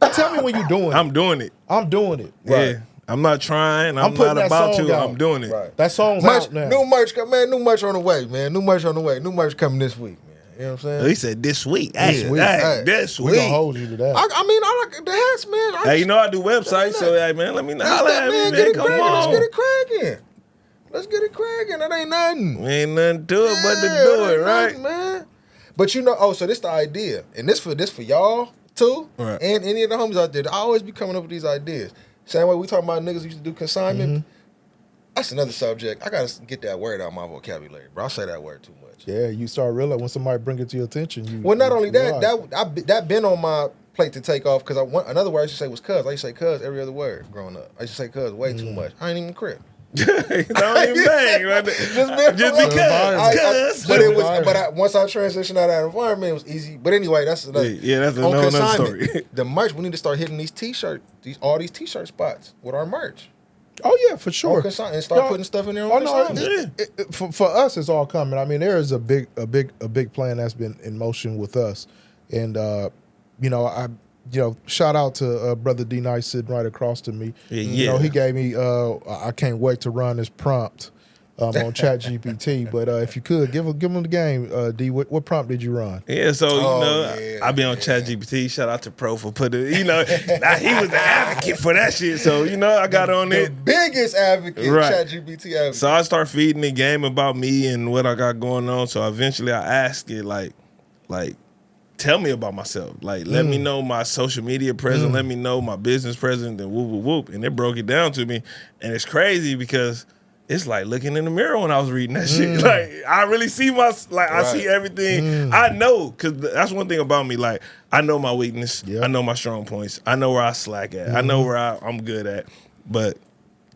Tell me when you're doing it.
I'm doing it.
I'm doing it.
Yeah. I'm not trying. I'm
putting
not
that
about
song
to.
out.
I'm doing it.
Right.
That song's
Merch,
out now.
new merch, man. New merch on the way, man. New merch on the way. New merch coming this week, man. You know what I'm saying?
He said this week. Hey,
week.
hey, this
We
week.
gonna hold you to that.
I mean, I like the hats, man.
Hey, you know I do websites, so hey man, let me know. Holla at me,
man.
man.
Get it
Come
cracking. Let's
on.
get it cracking. Let's get it cracking. That ain't nothing.
Ain't nothing to it but to
Yeah,
do
that
it,
ain't
right?
nothing, man. But you know, so this the idea, and this for y'all too,
Right.
and any of the homies out there. I always be coming up with these ideas. Same way we talking about niggas who used to do consignment. That's another subject. I gotta get that word out of my vocabulary, bro. I say that word too much.
Yeah, you start realizing when somebody bring it to your attention. You
Well, not only
you
that,
realize.
that been on my plate to take off because another word I used to say was cuz. I used to say cuz every other word growing up. I used to say cuz way too much. I ain't even crib.
Don't even bang. Right? Just because.
Once I transitioned out of that environment, it was easy. But anyway, that's another.
Yeah, that's
on
another
consignment,
story.
The merch, we need to start hitting these t-shirt, all these t-shirt spots with our merch.
Oh yeah, for sure.
On consignment, and start putting stuff in there on consignment.
For us, it's all coming. I mean, there is a big plan that's been in motion with us, and shout out to brother D Nice sitting right across to me.
Yeah.
You know, he gave me. I can't wait to run this prompt on ChatGPT. But if you could give him the game, D. What prompt did you run?
Yeah, so
yeah,
I be on ChatGPT. Shout out to Pro for putting. He was the advocate for that shit. So I got on
The
it.
biggest advocate,
Right.
ChatGPT advocate.
So I start feeding the game about me and what I got going on. So eventually I ask it like, tell me about myself. Like, let me know my social media presence. Let me know my business presence. And whoop, whoop, whoop. And it broke it down to me. And it's crazy because it's like looking in the mirror when I was reading that shit. Like, I really see I see everything. I know, because that's one thing about me. Like, I know my weakness.
Yep.
I know my strong points. I know where I slack at. I know where I'm good at. But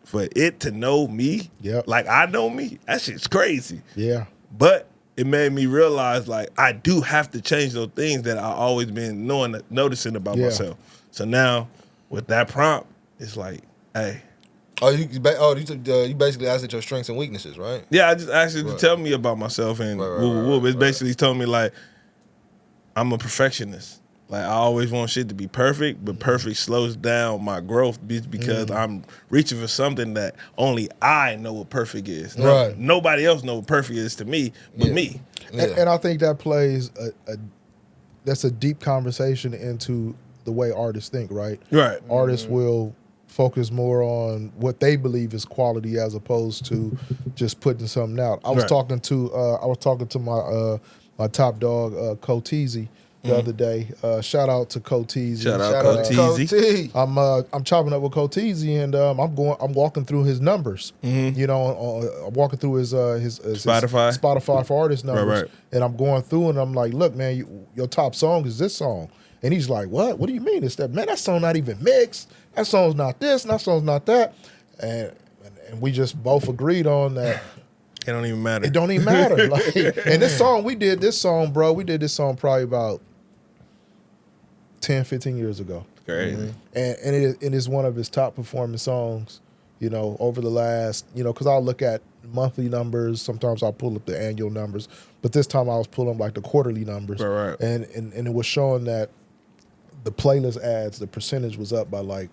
for it to know me, like I know me, that shit's crazy.
Yeah.
But it made me realize, like, I do have to change those things that I always been noticing about myself. So now, with that prompt, it's like, hey.
You basically asked it your strengths and weaknesses, right?
Yeah, I just asked it to tell me about myself, and it's basically told me, like, I'm a perfectionist. Like, I always want shit to be perfect, but perfect slows down my growth because I'm reaching for something that only I know what perfect is.
Right.
Nobody else know what perfect is to me but me.
Yeah. And I think that plays that's a deep conversation into the way artists think, right?
Right.
Artists will focus more on what they believe is quality as opposed to just putting something out. I was talking to my top dog, Coteezy, the other day. Shout out to Coteezy.
Shout out Coteezy.
I'm chopping up with Coteezy, and I'm walking through his numbers. I'm walking through his Spotify for artist numbers, and I'm going through and I'm like, look, man, your top song is this song, and he's like, what? What do you mean it's that? Man, that song not even mixed. That song's not this. And that song's not that. And we just both agreed on that.
It don't even matter.
It don't even matter. Like, and we did this song probably about 10, 15 years ago.
Crazy.
And it is one of his top performing songs, over the last, because I'll look at monthly numbers. Sometimes I'll pull up the annual numbers. But this time I was pulling like the quarterly numbers.
Right.
And it was showing that the playlist ads, the percentage was up by like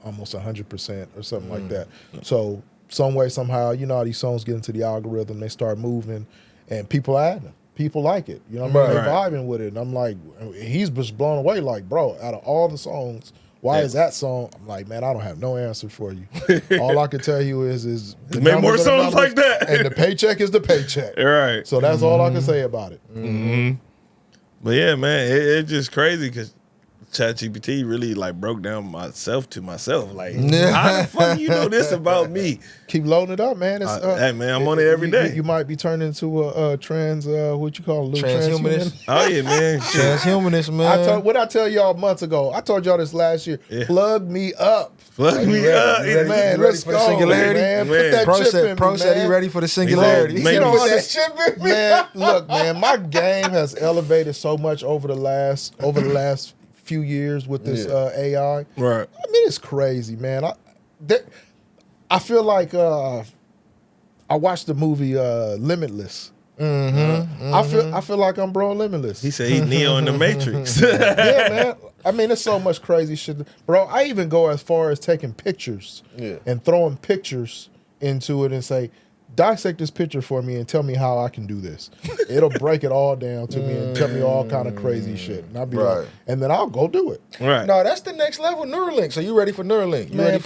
almost 100% or something like that. So some way, somehow, how these songs get into the algorithm, they start moving, and people add them. People like it. They vibing with it. And I'm like, he's just blown away. Like, bro, out of all the songs, why is that song? I'm like, man, I don't have no answer for you. All I can tell you is
make more songs like that.
And the paycheck is the paycheck.
Right.
So that's all I can say about it.
But yeah, man, it's just crazy because ChatGPT really like broke down myself to myself. Like, how the fuck you know this about me?
Keep loading it up, man.
Hey, man, I'm on it every day.
You might be turning into a trans, what you call it?
Transhumanist.
Oh yeah, man.
Transhumanist, man.
What I tell y'all months ago? I told y'all this last year. Yeah. Plug me up.
Plug me up.
Man, let's go.
Singularity?
Man, put that chip in me,
Pro said he ready for the singularity.
He said, put that chip in me. Man, look, man, my game has elevated so much over the last few years with this AI.
Right.
I mean, it's crazy, man. I feel like I watched the movie Limitless. I feel like I'm Bro Limitless.
He said he Neo in the Matrix.
Yeah, man. I mean, there's so much crazy shit. Bro, I even go as far as taking pictures and throwing pictures into it and say, dissect this picture for me and tell me how I can do this. It'll break it all down to me and tell me all kind of crazy shit. And I'll be like, and then I'll go do it.
Right.
No, that's the next level, Neuralink. So you ready for Neuralink? You
Man,
ready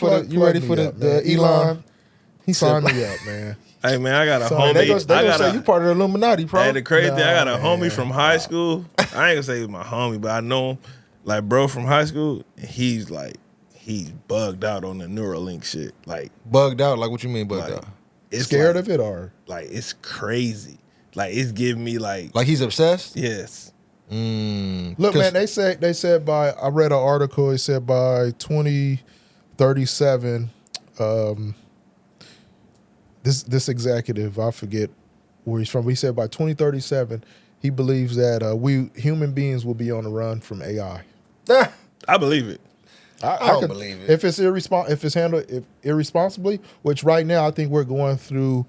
for the Elon?
He signed me up, man.
Hey man, I got a
So
homie.
They gonna say you part of the Illuminati, bro.
Hey, the crazy thing, I got a homie from high school. I ain't gonna say he's my homie, but I know him. Like, bro from high school, he's bugged out on the Neuralink shit. Like,
bugged out? Like, what you mean bugged
like,
out?
it's
Scared
like,
of it or?
Like, it's crazy. Like, it's giving me like
he's obsessed?
yes.
Look, man, they said by, I read an article, it said by 2037, this executive, I forget where he's from, but he said by 2037, he believes that we human beings will be on the run from AI.
I believe it.
I don't believe it.
If it's handled irresponsibly, which right now I think we're going through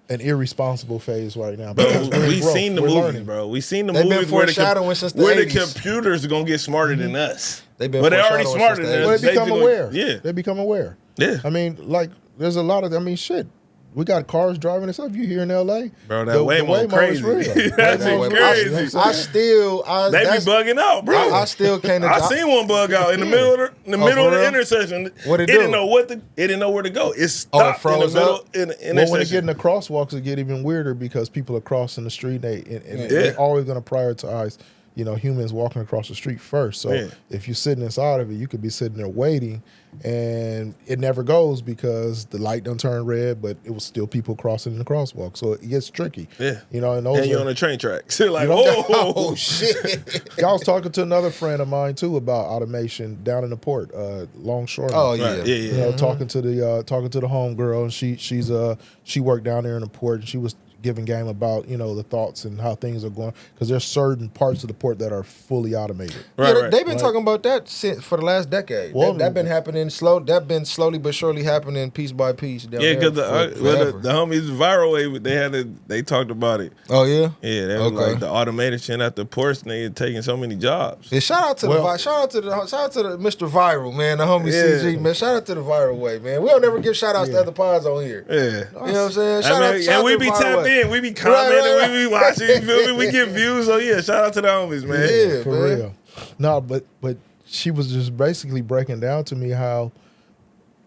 an irresponsible phase right now.
Bro, we seen the movies,
learning.
bro. We seen the
They've
movies
been
where the
foreshadowing since the
where
80s.
the computers are gonna get smarter than us.
They've been
but they're already
foreshadowing
smarter
since
than
the
us.
They become aware.
Yeah.
They become aware.
Yeah.
I mean, like, there's a lot of, I mean, shit. We got cars driving and stuff. You here in L.A.
Bro, that Waymo
is
crazy.
real.
That shit
Waymo's real.
crazy.
You know what I'm
I
saying?
still,
They be bugging out, bro.
I still can't.
I seen one bug out in the middle of the middle of
for
the
real?
intersection.
What'd it
It
do?
didn't know it didn't know where to go. It
it
stopped in the
froze
middle
up?
in the
Well, when they get
intersection.
in the crosswalks, it get even weirder because people are crossing the street. They're always going to prioritize, humans walking across the street first. So if you're sitting inside of it, you could be sitting there waiting, and it never goes because the light done turned red, but it was still people crossing in the crosswalk. So it gets tricky.
Yeah.
And those
And you're
are-
on the train tracks. Like,
Oh shit!
I was talking to another friend of mine too about automation down in the port, longshoreman.
Oh yeah,
Right. Yeah.
Talking to the home girl, and she worked down there in the port, and she was giving game about the thoughts and how things are going, because there's certain parts of the port that are fully automated.
Right,
yeah,
right.
they've been talking about that for the last decade.
Well,
that been happening slow. That been slowly but surely happening piece by piece. Down
Yeah,
there
because
forever.
the homies viral way, they talked about it.
Oh yeah.
Yeah, they was like the automation at the ports, and they had taken so many jobs.
Yeah, shout out to the Mr. Viral, man, the homie CG, man. Shout out to the Viral way, man. We don't ever give shout outs to other pods on here.
Yeah.
You know what I'm saying?
And we
to
be
the Viral
tapped
way.
in, we be commenting,
Right.
we be watching, you feel me? We get views, so yeah, shout out to the homies, man.
Yeah,
For
man.
real. No, but she was just basically breaking down to me how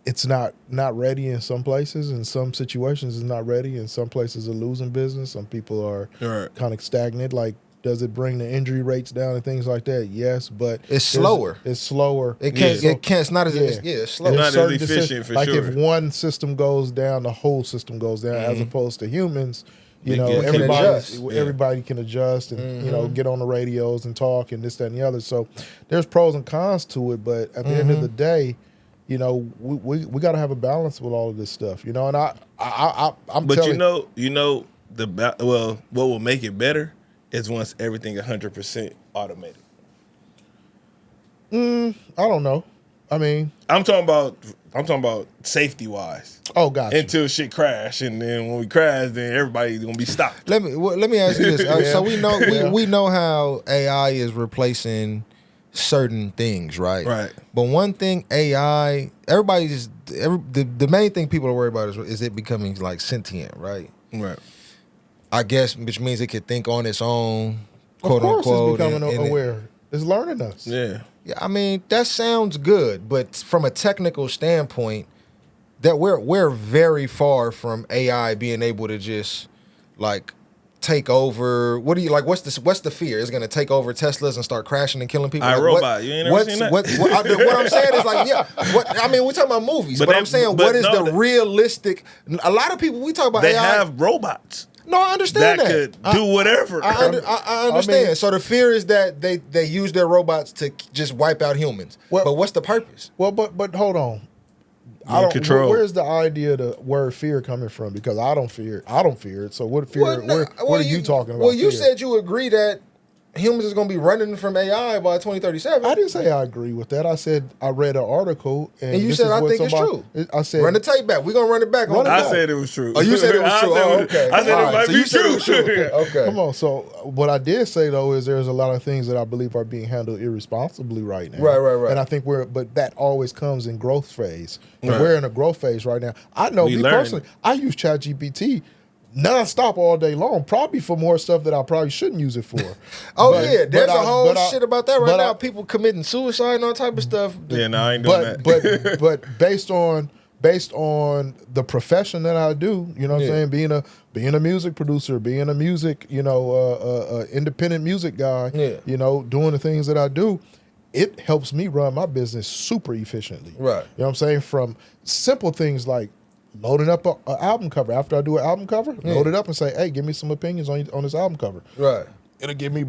it's not ready in some places, in some situations it's not ready, in some places are losing business, some people are
Right.
kind of stagnant. Like, does it bring the injury rates down and things like that? Yes, but
It's slower.
It's slower.
It can't.
Yeah.
It can't. It's not as.
Yeah.
It's slow.
Not
There's
as
certain
efficient for
like
sure.
if one system goes down, the whole system goes down, as opposed to humans.
We can
adjust.
Everybody can adjust and get on the radios and talk and this, that, and the other. So there's pros and cons to it, but at the end of the day, we got to have a balance with all of this stuff. And I'm
But
telling
what will make it better is once everything 100% automated.
I don't know. I mean,
I'm talking about safety wise.
oh gosh,
Until shit crash, and then when we crash, then everybody's gonna be stopped.
Let me ask you this. So we know
Yeah.
we know how AI is replacing certain things, right?
Right.
But one thing AI, the main thing people are worried about is it becoming like sentient, right?
Right.
I guess, which means it could think on its own,
of
quote
course
unquote.
it's becoming
and
aware. It's learning us.
Yeah.
Yeah, I mean that sounds good, but from a technical standpoint, that we're very far from AI being able to just like take over. What do you like? What's the fear? It's going to take over Teslas and start crashing and killing people. Like,
iRobot. You ain't never seen that?
What I'm saying is like, yeah. I mean, we're talking about movies, but I'm saying, what is the realistic? A lot of people we talk about
They
AI.
have robots
No, I understand
that
that.
could do whatever.
I understand.
I mean-
So the fear is that they use their robots to just wipe out humans.
Well-
but what's the purpose?
Well, but hold on.
Control.
Where's the idea, the word fear coming from? Because I don't fear it. So what fear? Where are you talking about?
Well, you
fear?
said you agree that humans is going to be running from AI by 2037.
I didn't say I agree with that. I said I read an article, and
you
this
said
is
I
what
think it's true.
I said
Run the tape back. We're going to run it back.
Run it
I
back.
said it was true.
Oh, you said it was true. Okay.
I said
All
it
right,
might
so
be
you said it
true.
was true. Okay.
Come on. So what I did say though is there's a lot of things that I believe are being handled irresponsibly right now.
Right.
And I think but that always comes in growth phase. And
Right.
we're in a growth phase right now. I know
We
me
learn.
personally, I use ChatGPT nonstop all day long, probably for more stuff that I probably shouldn't use it for.
Oh,
But-
yeah. There's
but
a whole
I-
shit about that right
but
now.
I-
People committing suicide and all type of stuff.
Yeah, no, I ain't doing that.
but based on the profession that I do, you know what
Yeah.
I'm saying, being a music producer, being a music, independent music guy,
Yeah.
Doing the things that I do, it helps me run my business super efficiently.
Right.
You know what I'm saying? From simple things like loading up an album cover. After I do an album cover, load it up and say, hey, give me some opinions on this album cover.
Right.
It'll give me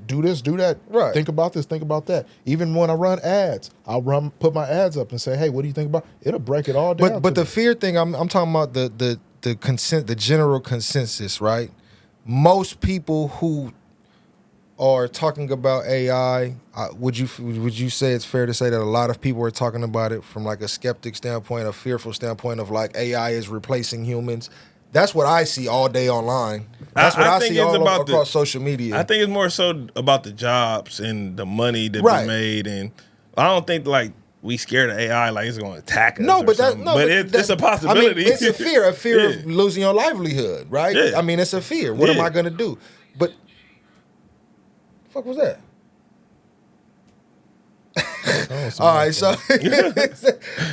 do this, do that.
Right.
Think about this, think about that. Even when I run ads, I'll put my ads up and say, hey, what do you think about? It'll break it all down.
But
to
the
me.
fear thing, I'm talking about the general consensus, right? Most people who are talking about AI, would you say it's fair to say that a lot of people are talking about it from like a skeptic standpoint, a fearful standpoint of like AI is replacing humans? That's what I see all day online. That's what I
think
see
it's
all
about
across social media.
I think it's more so about the jobs and the money that
Right.
be made, and I don't think like we scared of AI like it's going to attack us.
No,
or
but
something. It's a possibility.
I mean, it's a fear
Yeah.
of losing your livelihood, right?
Yeah.
I mean, it's a fear. What am
Yeah.
I going to do? But the fuck was that? All right, so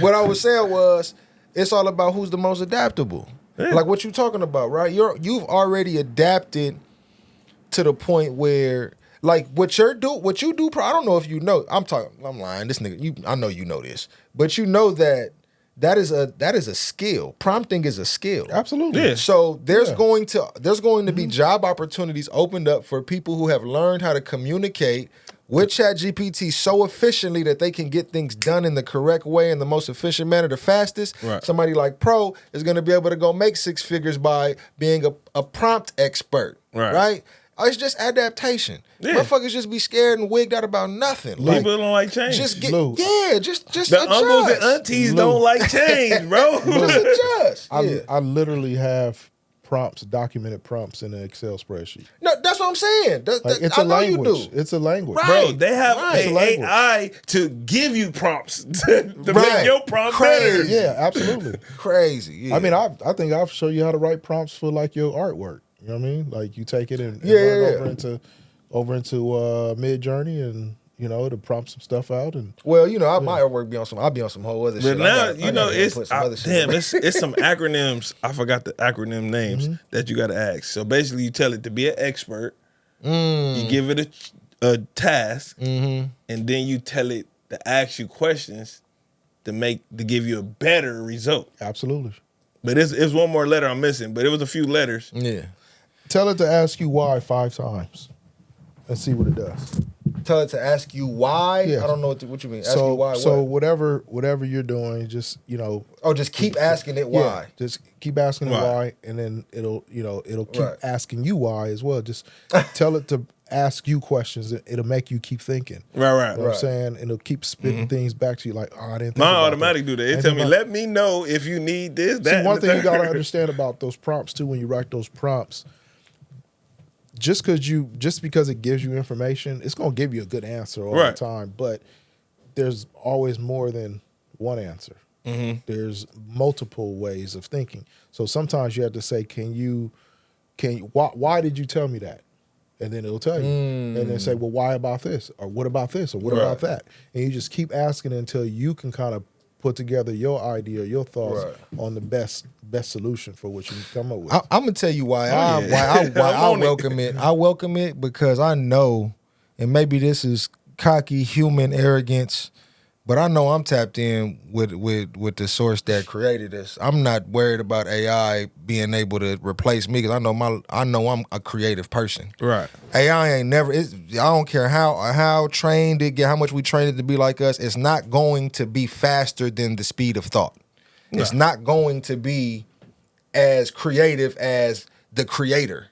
what I was saying was, it's all about who's the most adaptable.
Yeah.
Like what you talking about, right? You've already adapted to the point where, like, what you do. I don't know if you know. I'm lying. This nigga, I know you know this, but you know that is a skill. Prompting is a skill.
Absolutely.
Yeah.
So there's going to be job opportunities opened up for people who have learned how to communicate with ChatGPT so efficiently that they can get things done in the correct way, in the most efficient manner, the fastest.
Right.
Somebody like Pro is going to be able to go make six figures by being a prompt expert.
Right.
It's just adaptation.
Yeah.
Motherfuckers just be scared and wigged out about nothing.
People don't like change.
Just get,
Lou.
just
the
adjust.
uncles and aunties
Lou.
don't like change, bro.
Just adjust. Yeah.
I literally have documented prompts in an Excel spreadsheet.
No, that's what I'm saying.
Like, it's
I
a
know
language.
you do.
It's a language.
Right.
Bro, they have
It's a language.
AI to give you prompts to
Right.
make your prompt better.
Crazy.
Yeah, absolutely.
Crazy. Yeah.
I mean, I think I'll show you how to write prompts for like your artwork. You know what I mean? Like you take it and run it over into Mid Journey, and to prompt some stuff out. And
Well, my artwork I'll be on some whole other
But
shit.
now
I gotta put some other shit in there.
it's some acronyms. I forgot the acronym names that you got to ask. So basically, you tell it to be an expert. You give it a task, and then you tell it to ask you questions to give you a better result.
absolutely.
But it's one more letter I'm missing. But it was a few letters.
Yeah.
Tell it to ask you why 5 times and see what it does.
Tell it to ask you why.
Yeah.
I don't know what you mean. Ask you why.
So
what?
whatever you're doing, just
Just keep asking it why.
just keep asking it
Why.
why, and then it'll keep
Right.
asking you why as well. Just tell it to ask you questions. It'll make you keep thinking.
Right.
You know what I'm saying? And it'll keep spitting things back to you like, I didn't think
Mine
about
automatic
that.
do that. It
Ain't
tell me,
about-
let me know if you need this, that.
See,
and
one
the
thing you got to
third.
understand about those prompts too, when you write those prompts, just because it gives you information, it's gonna give you a good answer all the
Right.
time. But there's always more than one answer.
Mm-hmm.
There's multiple ways of thinking. So sometimes you have to say, why did you tell me that? And then it'll tell you. And then say, well, why about this? Or what about this? Or what about that? And you just keep asking until you can kind of put together your idea, your thoughts on the best solution for what you can come up with.
I'm gonna tell you why
Oh, yeah.
why I
I'm on it.
welcome it. I welcome it because I know, and maybe this is cocky human arrogance, but I know I'm tapped in with the source that created this. I'm not worried about AI being able to replace me because I know I'm a creative person.
Right.
AI ain't never. I don't care how trained it get, how much we train it to be like us. It's not going to be faster than the speed of thought. No. It's not going to be as creative as the creator.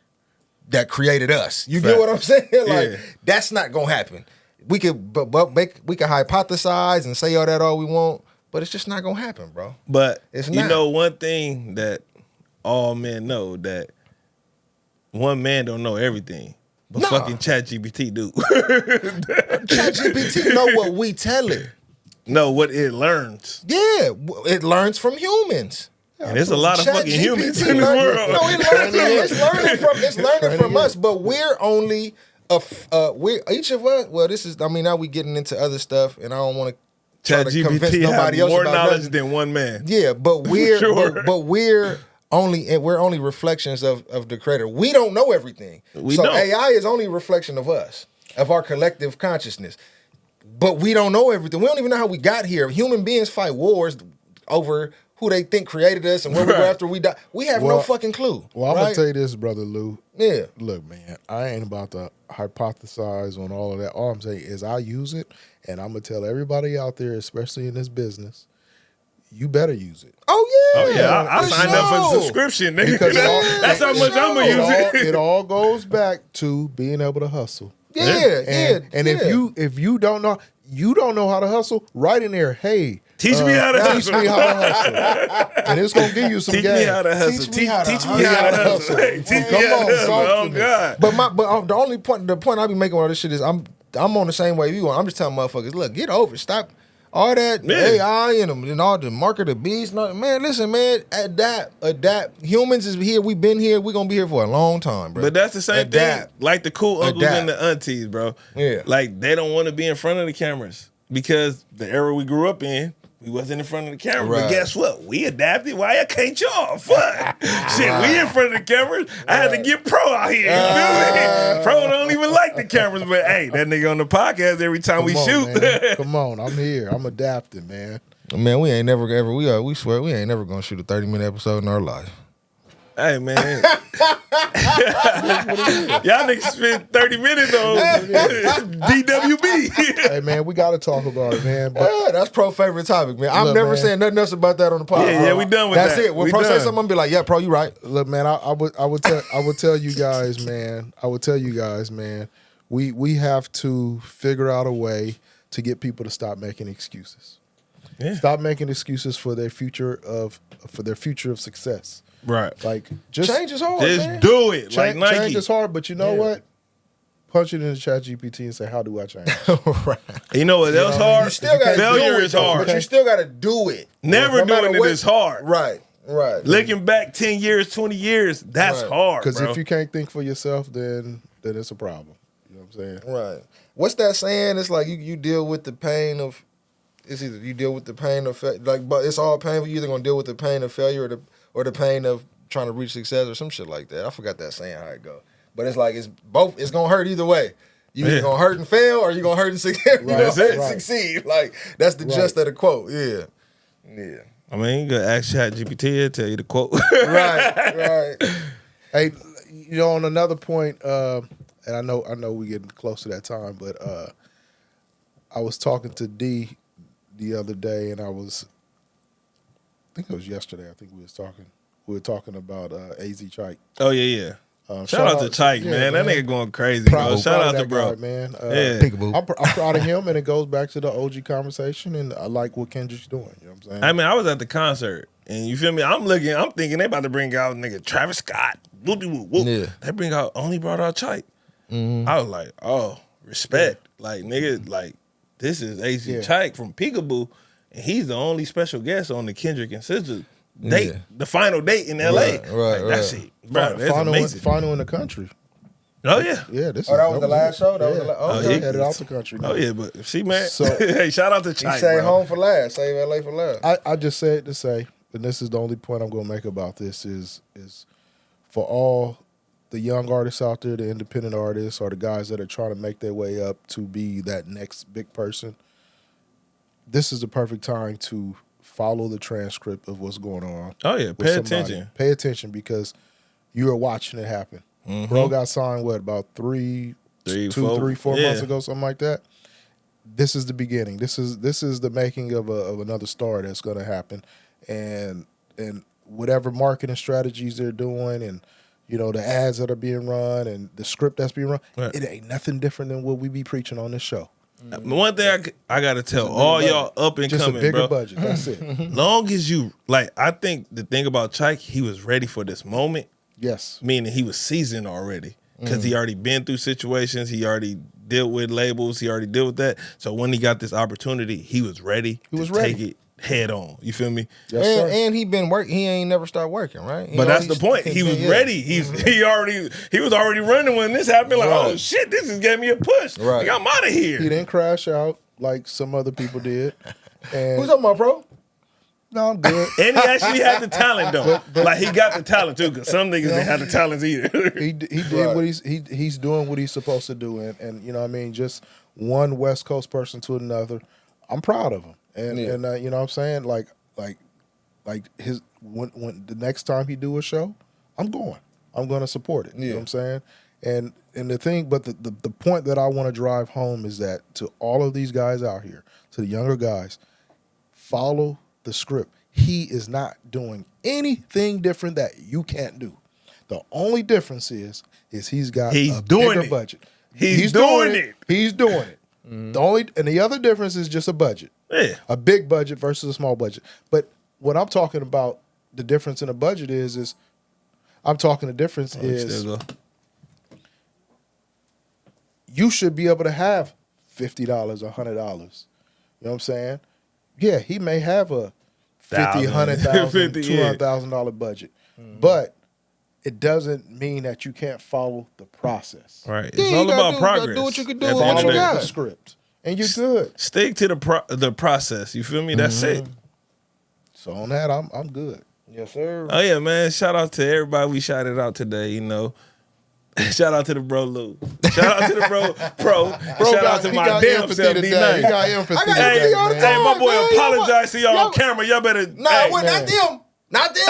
that created us. You get what I'm saying? Like that's not gonna happen. We could we can hypothesize and say all we want, but it's just not gonna happen, bro.
But
it's
you know one thing that all men know, that one man don't know everything. But fucking ChatGPT do.
ChatGPT know what we tell it.
No, what it learns.
Yeah, it learns from humans.
And there's a lot of fucking humans in the world.
No, it's learning from us, but we're only we're each of us. Well, this is. I mean, now we getting into other stuff, and I don't want to try to convince nobody else
more
about
knowledge
nothing.
than one man.
Yeah, but we're
Sure.
but we're only reflections of the creator. We don't know everything. So
don't.
AI is only a reflection of us, of our collective consciousness. But we don't know everything. We don't even know how we got here. Human beings fight wars over who they think created us and where we go after we die. We have no fucking clue.
Well, I'm gonna tell you this, brother Lou.
Yeah.
Look, man, I ain't about to hypothesize on all of that. All I'm saying is I use it, and I'm gonna tell everybody out there, especially in this business, you better use it.
Oh
yeah, I signed up for the subscription.
Because
that's how much I'm gonna use it.
It all goes back to being able to hustle.
And
if you don't know how to hustle, write in there, hey,
teach me how to hustle.
Teach me how to hustle. And it's gonna give you some
Teach
game.
me how to hustle. Teach me how to hustle. Teach me how to hustle. Oh God.
But the only point I be making with all this shit is I'm on the same way you are. I'm just telling motherfuckers, look, get over it. Stop all that AI and all the mark of the beast. Man, listen, man, adapt. Humans is here. We've been here. We're gonna be here for a long time, bro.
But that's the same thing. Like the cool uncles and the aunties, bro.
Yeah.
Like they don't want to be in front of the cameras because the era we grew up in, we wasn't in front of the camera.
Right.
But guess what? We adapted. Why can't y'all? Fuck. Shit, we in front of the cameras. I had to get Pro out here. You feel me? Pro don't even like the cameras, but hey, that nigga on the podcast every time we shoot.
Man. Come on, I'm here. I'm adapting, man.
Man, we ain't never ever. We swear we ain't never gonna shoot a 30-minute episode in our life.
Hey, man. Y'all niggas spent 30 minutes on DWB.
Hey, man, we got to talk about it, man. But
That's Pro's favorite topic, man. I'm never saying nothing else about that on the podcast.
Yeah, we done with that.
That's it. When
We
Pro say
done.
something, I'm be like, yeah, Pro, you right.
look, man, I would tell you guys, man. We have to figure out a way to get people to stop making excuses.
Yeah.
Stop making excuses for their future of success.
Right.
Like just
Change is hard,
Just
man.
do it. Like Nike.
change is hard, but you know what? Punch it into ChatGPT and say, "How do I change?"
Right.
You know what else hard?
You still gotta
Failure
do it,
is
though,
hard.
but you still got to do it.
Never
No matter
doing it
what-
is hard.
Right.
Looking back 10 years, 20 years, that's
Right.
hard,
Because
bro.
if you can't think for yourself, then it's a problem. You know what I'm saying?
Right. What's that saying? It's like you deal with the pain of. It's either you deal with the pain of but it's all painful. You're either gonna deal with the pain of failure or the pain of trying to reach success or some shit like that. I forgot that saying how it go. But it's like it's both. It's gonna hurt either way. You either gonna hurt and fail, or you gonna hurt and succeed. Succeed. Like that's the gist of the quote. Yeah.
I mean, you gotta ask ChatGPT to tell you the quote.
Right.
Hey, you know, on another point, and I know we getting close to that time, but I was talking to D the other day, and I think it was yesterday. I think we were talking about AZ Chike.
Oh, yeah. Shout out to Chike, man. That nigga going crazy, bro. Shout out to bro.
Guy, man.
Yeah.
Peekaboo.
I'm proud of him, and it goes back to the OG conversation, and I like what Kendrick's doing. You know what I'm saying?
I mean, I was at the concert, and you feel me? I'm thinking they about to bring out nigga Travis Scott. Whoopie whoop whoop.
Yeah.
They only brought out Chike. I was like, oh, respect. Like, nigga, like, this is AZ Chike from Peekaboo, and he's the only special guest on the Kendrick and SZA date, the final date in LA.
Right.
That's it. Bro, that's amazing.
Final in the country.
Oh, yeah.
Yeah, this.
Oh, that was the last show. That was the
last.
okay.
He headed out the country. Now.
Oh, yeah, but see, man.
So-
hey, shout out to
You
Chike,
say
bro.
home for last. Save LA for last.
I just said to say, and this is the only point I'm going to make about this is for all the young artists out there, the independent artists, or the guys that are trying to make their way up to be that next big person. This is the perfect time to follow the transcript of what's going on.
Oh, yeah.
with
Pay
somebody.
attention.
Pay attention because you are watching it happen. Bro got signed, about 3, 4 months ago, something like that. This is the beginning. This is the making of another star that's going to happen. And whatever marketing strategies they're doing and the ads that are being run and the script that's being run,
Right.
it ain't nothing different than what we be preaching on this show.
One thing I gotta tell all y'all up and
Just
coming,
a bigger
bro.
budget. That's it.
Long as you I think the thing about Chike, he was ready for this moment.
Yes.
Meaning he was seasoned already because he already been through situations. He already dealt with labels. He already dealt with that. So when he got this opportunity, he was ready to take it head on. You feel me?
Yes, sir.
And he been working. He ain't never started working, right?
But that's the point. He was ready. He was already running when this happened. Like, oh shit, this just gave me a push.
Right.
Like, I'm out of here.
He didn't crash out like some other people did. And
Who's talking about, bro?
no, I'm good.
And he actually had the talent though. Like he got the talent too, because some niggas didn't have the talents either.
He did what he's doing what he's supposed to do, and you know what I mean, just one West Coast person to another. I'm proud of him, and you know what I'm saying, like his when the next time he do a show, I'm going to support it. You know what I'm saying, and the thing, but the point that I want to drive home is that to all of these guys out here, to the younger guys, follow the script. He is not doing anything different that you can't do. The only difference is he's got a bigger budget.
He's doing it.
He's doing it. The other difference is just a budget.
Yeah.
A big budget versus a small budget. But what I'm talking about, the difference in a budget is I'm talking the difference is you should be able to have $50 or $100. You know what I'm saying? Yeah, he may have a $50,000, $100,000, $200,000 budget, but it doesn't mean that you can't follow the process.
Right. It's all about progress.
Do what you can do.
At the
What
end
you
of the
got?
The script, and you're good.
Stick to the process. You feel me? That's it.
So on that, I'm good.
Yes, sir.
Oh yeah, man. Shout out to everybody we shouted out today, you know. Shout out to the bro Lou. Shout out to the bro Pro. Shout out to my damn self
today.
D9.
He got empathy
I got
today,
empathy all the
man.
time.
Hey, my boy,
man.
apologize to y'all on camera. Y'all better.
Nah,
hey,
well, not them. Not them.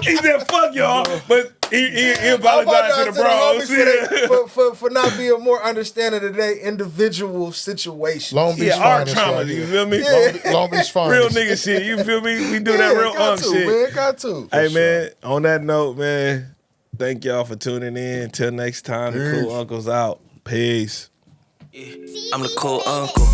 he said, "Fuck y'all," but he apologized to the bros.
For not being more understanding of their individual situation.
Long Beach
Yeah, our
finest
trauma.
right
You
here.
feel me?
Long Beach finest.
Real nigga shit. You feel me? We do that real
got
Unks
to,
shit.
man. Got to.
Hey man, on that note, man, thank y'all for tuning in. Until next time, the Kool Uncle's out. Peace.
I'm the Kool Uncle.